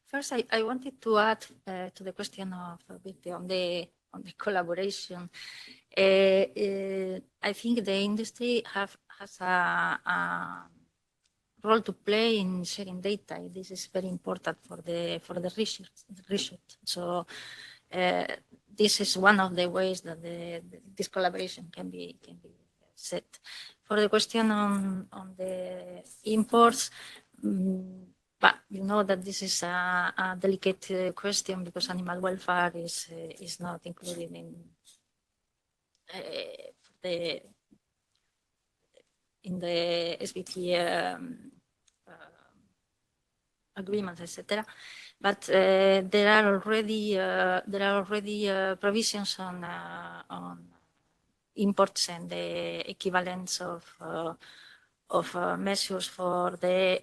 First, I wanted to add to the question of Birte on the collaboration. I think the industry has a role to play in sharing data. This is very important for the research. So this is one of the ways that this collaboration can be set. For the question on the imports, but you know that this is a delicate question because animal welfare is not included in the SBT agreements, etc. But there are already provisions on imports and the equivalence of measures for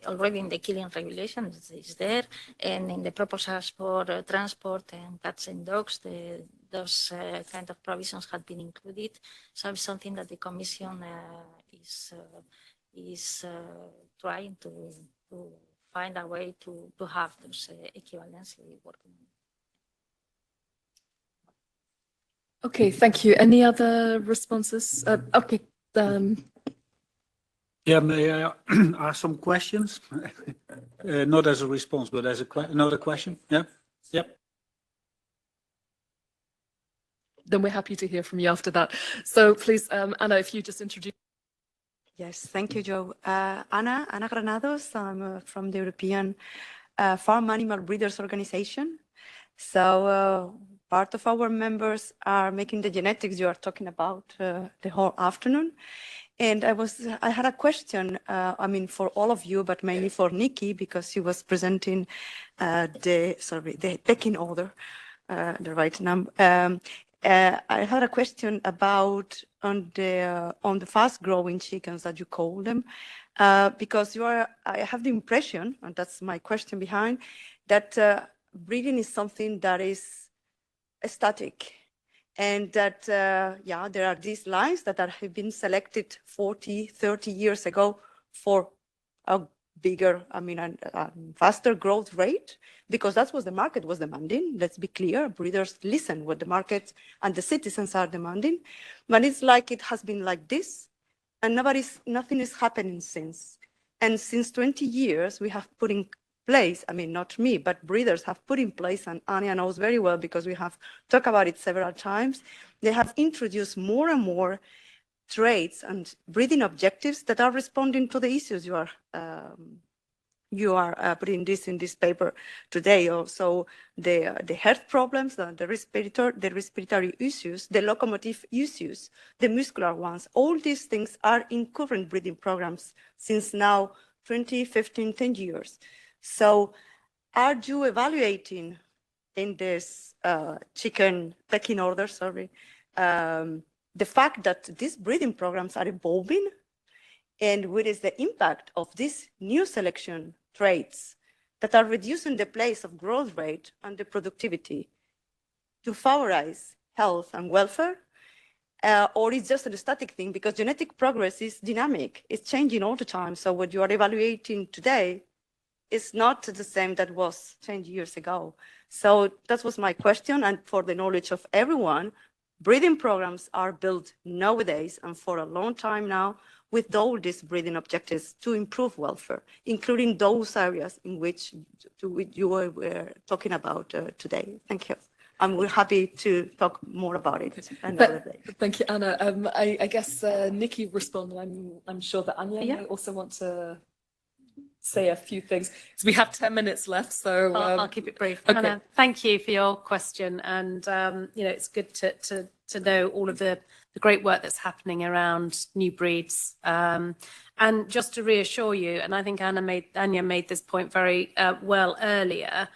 already in the killing regulation is there, and in the proposals for transport and cats and dogs, those kind of provisions have been included. So it's something that the Commission is trying to find a way to have those equivalency working. Okay, thank you. Any other responses? Okay. Yeah, may I ask some questions? Not as a response, but as another question. Yeah. Yep. Then we're happy to hear from you after that. So please, Anna, if you just introduce. Yes, thank you, Joe. Ana Granados, I'm from the European Farm Animal Breeders Organization. So part of our members are making the genetics you are talking about the whole afternoon. And I had a question, for all of you, but mainly for Nicky, because she was presenting the pecking order, the right number. I had a question about on the fast-growing chickens that you call them, because I have the impression, and that's my question behind, that breeding is something that is static, and that there are these lines that have been selected 40, 30 years ago for a bigger, a faster growth rate, because that's what the market was demanding. Let's be clear, breeders listen what the market and the citizens are demanding. But it's like it has been like this, and nothing is happening since. And since 20 years, we have put in place, not me, but breeders have put in place, and Anja knows very well because we have talked about it several times, they have introduced more and more traits and breeding objectives that are responding to the issues you are putting this in this paper today. Also, the health problems, the respiratory issues, the locomotive issues, the muscular ones, all these things are in current breeding programs since now 20, 15, 10 years. So are you evaluating in this chicken pecking order, the fact that these breeding programs are evolving, and what is the impact of these new selection traits that are reducing the place of growth rate and the productivity to favorize health and welfare? Or it's just a static thing, because genetic progress is dynamic, it's changing all the time. So what you are evaluating today is not the same that was 10 years ago. So that was my question, and for the knowledge of everyone, breeding programs are built nowadays and for a long time now with all these breeding objectives to improve welfare, including those areas in which you were talking about today. Thank you. We're happy to talk more about it another day. Thank you, Anna. I guess Nicky responded. I'm sure that Anja may also want to say a few things. So we have 10 minutes left, so I'll keep it brief. Okay. Anna, thank you for your question, and it's good to know all of the great work that's happening around new breeds. And just to reassure you, and I think Anja made this point very well earlier,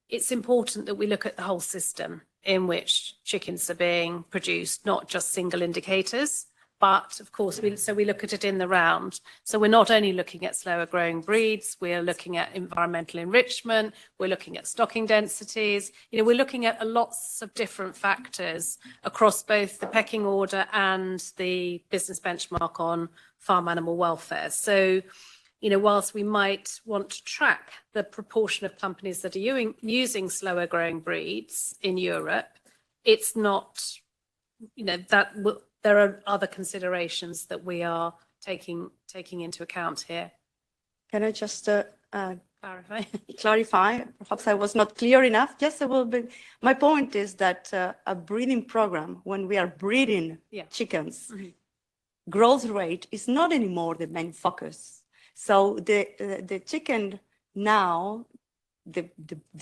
it's important that we look at the whole system in which chickens are being produced, not just single indicators. But of course, we look at it in the round. So we're not only looking at slower growing breeds, we're looking at environmental enrichment, we're looking at stocking densities, we're looking at lots of different factors across both the pecking order and the business benchmark on farm animal welfare. So, whilst we might want to track the proportion of companies that are using slower growing breeds in Europe, it's not, there are other considerations that we are taking into account here. Can I just clarify? Perhaps I was not clear enough. Yes, I will be. My point is that a breeding program, when we are breeding chickens, growth rate is not anymore the main focus. So the chicken now, the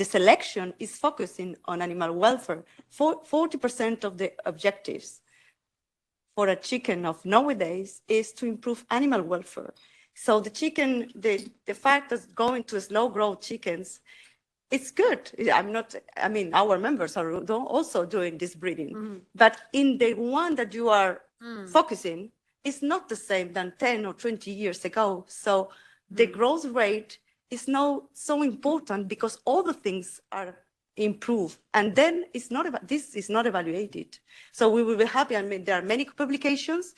selection is focusing on animal welfare. 40% of the objectives for a chicken of nowadays is to improve animal welfare. So the chicken, the fact that going to slow growth chickens, it's good. Our members are also doing this breeding, but in the one that you are focusing, it's not the same than 10 or 20 years ago. So the growth rate is now so important because all the things are improve, and then this is not evaluated. So we will be happy. There are many publications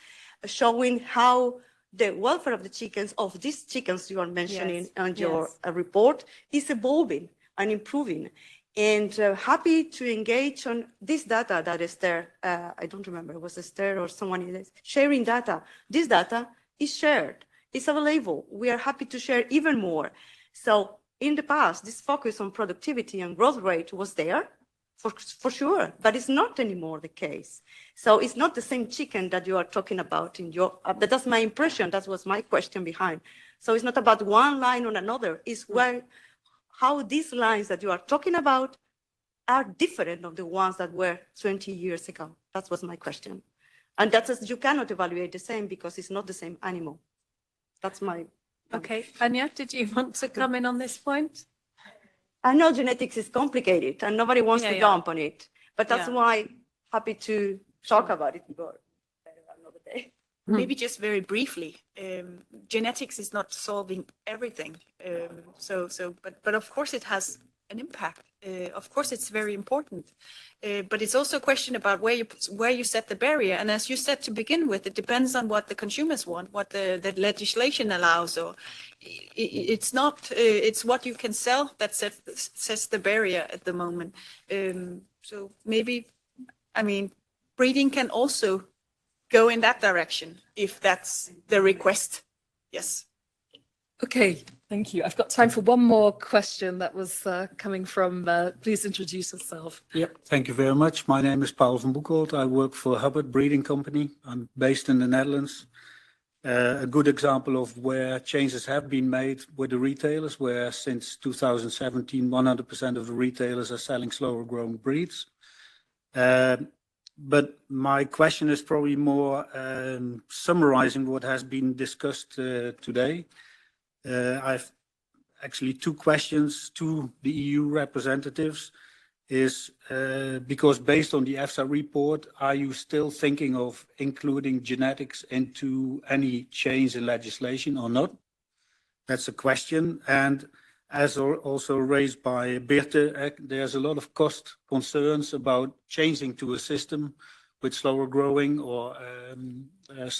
showing how the welfare of the chickens, of these chickens you are mentioning on your report, is evolving and improving. And happy to engage on this data that Ester, I don't remember, it was Ester or someone else, sharing data. This data is shared, it's available. We are happy to share even more. So in the past, this focus on productivity and growth rate was there, for sure, but it's not anymore the case. So it's not the same chicken that you are talking about in your, that's my impression, that was my question behind. So it's not about one line or another, it's how these lines that you are talking about are different of the ones that were 20 years ago? That was my question. And that's you cannot evaluate the same because it's not the same animal. That's my. Okay, Anja, did you want to come in on this point? I know genetics is complicated and nobody wants to jump on it, but that's why happy to talk about it more another day. Maybe just very briefly, genetics is not solving everything. But of course it has an impact. Of course it's very important. But it's also a question about where you set the barrier. And as you said to begin with, it depends on what the consumers want, what the legislation allows. Or it's not, it's what you can sell that sets the barrier at the moment. So maybe, I mean, breeding can also go in that direction if that's the request. Yes. Okay, thank you. I've got time for one more question that was coming from, please introduce yourself. Yep, thank you very much. My name is Paul van Boekholt. I work for Hubbard Breeding Company. I'm based in the Netherlands. A good example of where changes have been made with the retailers, where since 2017, 100% of the retailers are selling slower growing breeds. But my question is probably more summarizing what has been discussed today. I've actually two questions to the EU representatives is because based on the EFSA report, are you still thinking of including genetics into any change in legislation or not? That's a question. And as also raised by Birte, there's a lot of cost concerns about changing to a system with slower growing or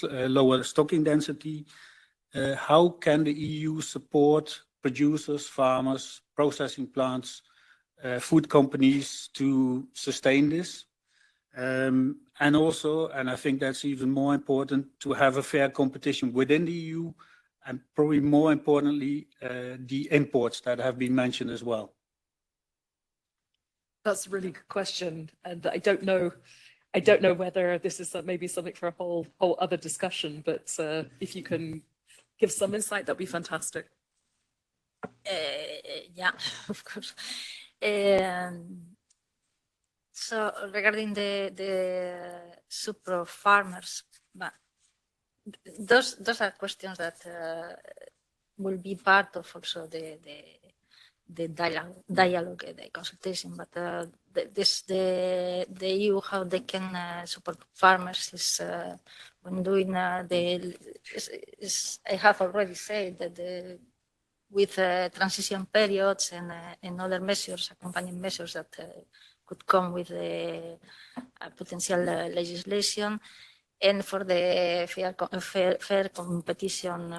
lower stocking density. How can the EU support producers, farmers, processing plants, food companies to sustain this? And also, and I think that's even more important, to have a fair competition within the EU, and probably more importantly, the imports that have been mentioned as well. That's a really good question, and I don't know whether this is maybe something for a whole other discussion, but if you can give some insight, that'd be fantastic. Yeah, of course. So regarding the super farmers, but those are questions that will be part of also the dialogue, the consultation. But the EU, how they can support farmers is when doing I have already said that with transition periods and other measures, accompanying measures that could come with the potential legislation, and for the fair competition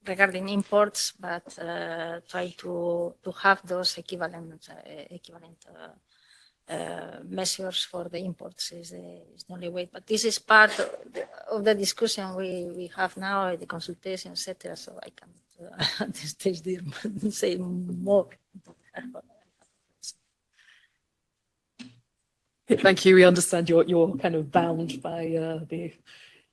regarding imports, but try to have those equivalent measures for the imports is the only way. But this is part of the discussion we have now, the consultation, etc. So I can't at this stage say more. Thank you. We understand you're kind of bound by the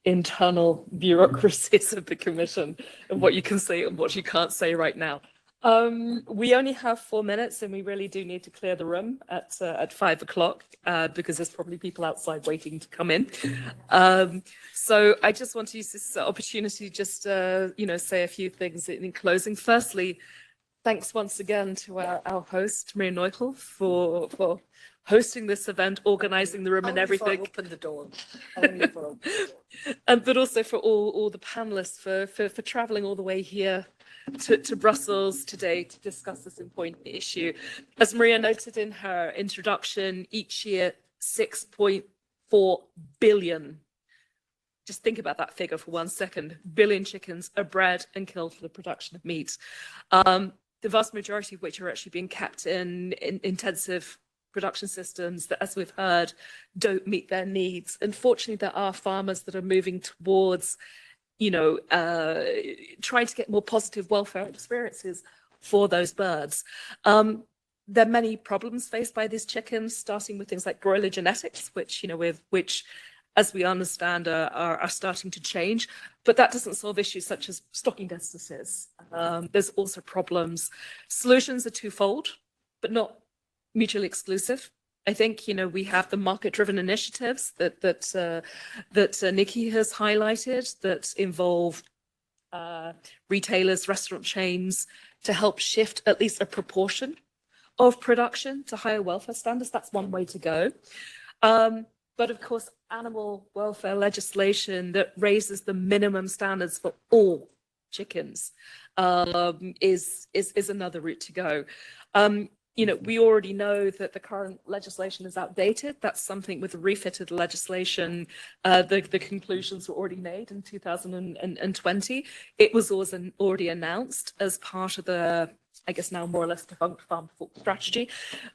internal bureaucracies of the Commission and what you can say and what you can't say right now. We only have 4 minutes, and we really do need to clear the room at 5 o'clock because there's probably people outside waiting to come in. So I just want to use this opportunity just say a few things in closing. Firstly, thanks once again to our host Maria Noichl for hosting this event, organizing the room and everything. Open the door. But also for all the panelists for traveling all the way here to Brussels today to discuss this important issue. As Maria noted in her introduction, each year 6.4 billion, just think about that figure for 1 second, billion chickens are bred and killed for the production of meat. The vast majority of which are actually being kept in intensive production systems that, as we've heard, don't meet their needs. Unfortunately, there are farmers that are moving towards trying to get more positive welfare experiences for those birds. There are many problems faced by these chickens, starting with things like broiler genetics, which as we understand, are starting to change. But that doesn't solve issues such as stocking distances. There's also problems. Solutions are twofold, but not mutually exclusive. I think, you know, we have the market-driven initiatives that Nicky has highlighted that involve retailers, restaurant chains, to help shift at least a proportion of production to higher welfare standards. That's one way to go. But of course, animal welfare legislation that raises the minimum standards for all chickens is another route to go. You know, we already know that the current legislation is outdated. That's something with the refitted legislation. The conclusions were already made in 2020. It was already announced as part of the, I guess now more or less defunct farm strategy,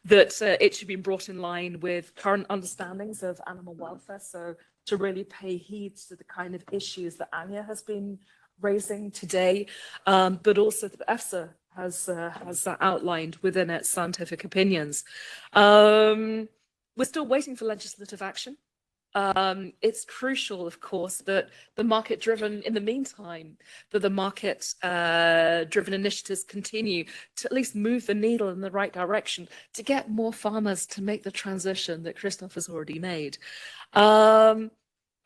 that it should be brought in line with current understandings of animal welfare. So to really pay heed to the kind of issues that Anja has been raising today, but also that Essere has outlined within its scientific opinions. We're still waiting for legislative action. It's crucial, of course, that the market-driven, in the meantime, that the market-driven initiatives continue to at least move the needle in the right direction to get more farmers to make the transition that Christoph has already made.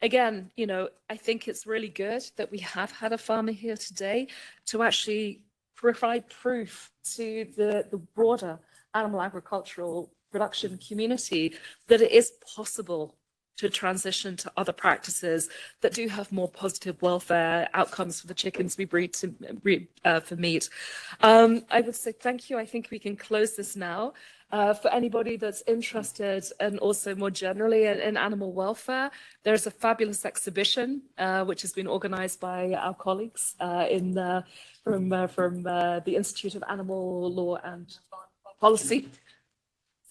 Again, you know, I think it's really good that we have had a farmer here today to actually provide proof to the broader animal agricultural production community that it is possible to transition to other practices that do have more positive welfare outcomes for the chickens we breed for meat. I would say thank you. I think we can close this now. For anybody that's interested, and also more generally in animal welfare, there's a fabulous exhibition which has been organized by our colleagues from the Institute of Animal Law and Policy.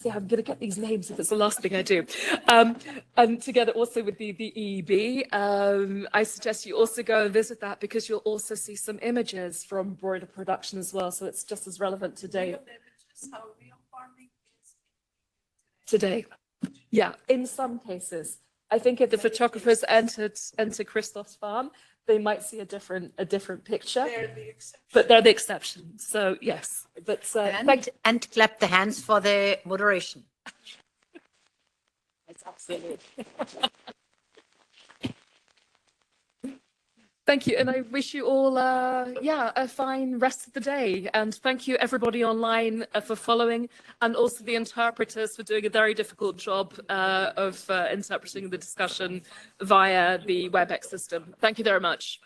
See, I'm going to get these names if it's the last thing I do. And together also with the EEB, I suggest you also go and visit that, because you'll also see some images from broiler production as well. So it's just as relevant today. Today, yeah, in some cases. I think if the photographers enter Christoph's farm, they might see a different picture. They're the exception. But they're the exception. So yes, but and clap the hands for the moderation. It's absolutely. Thank you, and I wish you all, a fine rest of the day. And thank you everybody online for following, and also the interpreters for doing a very difficult job of interpreting the discussion via the WebEx system. Thank you very much.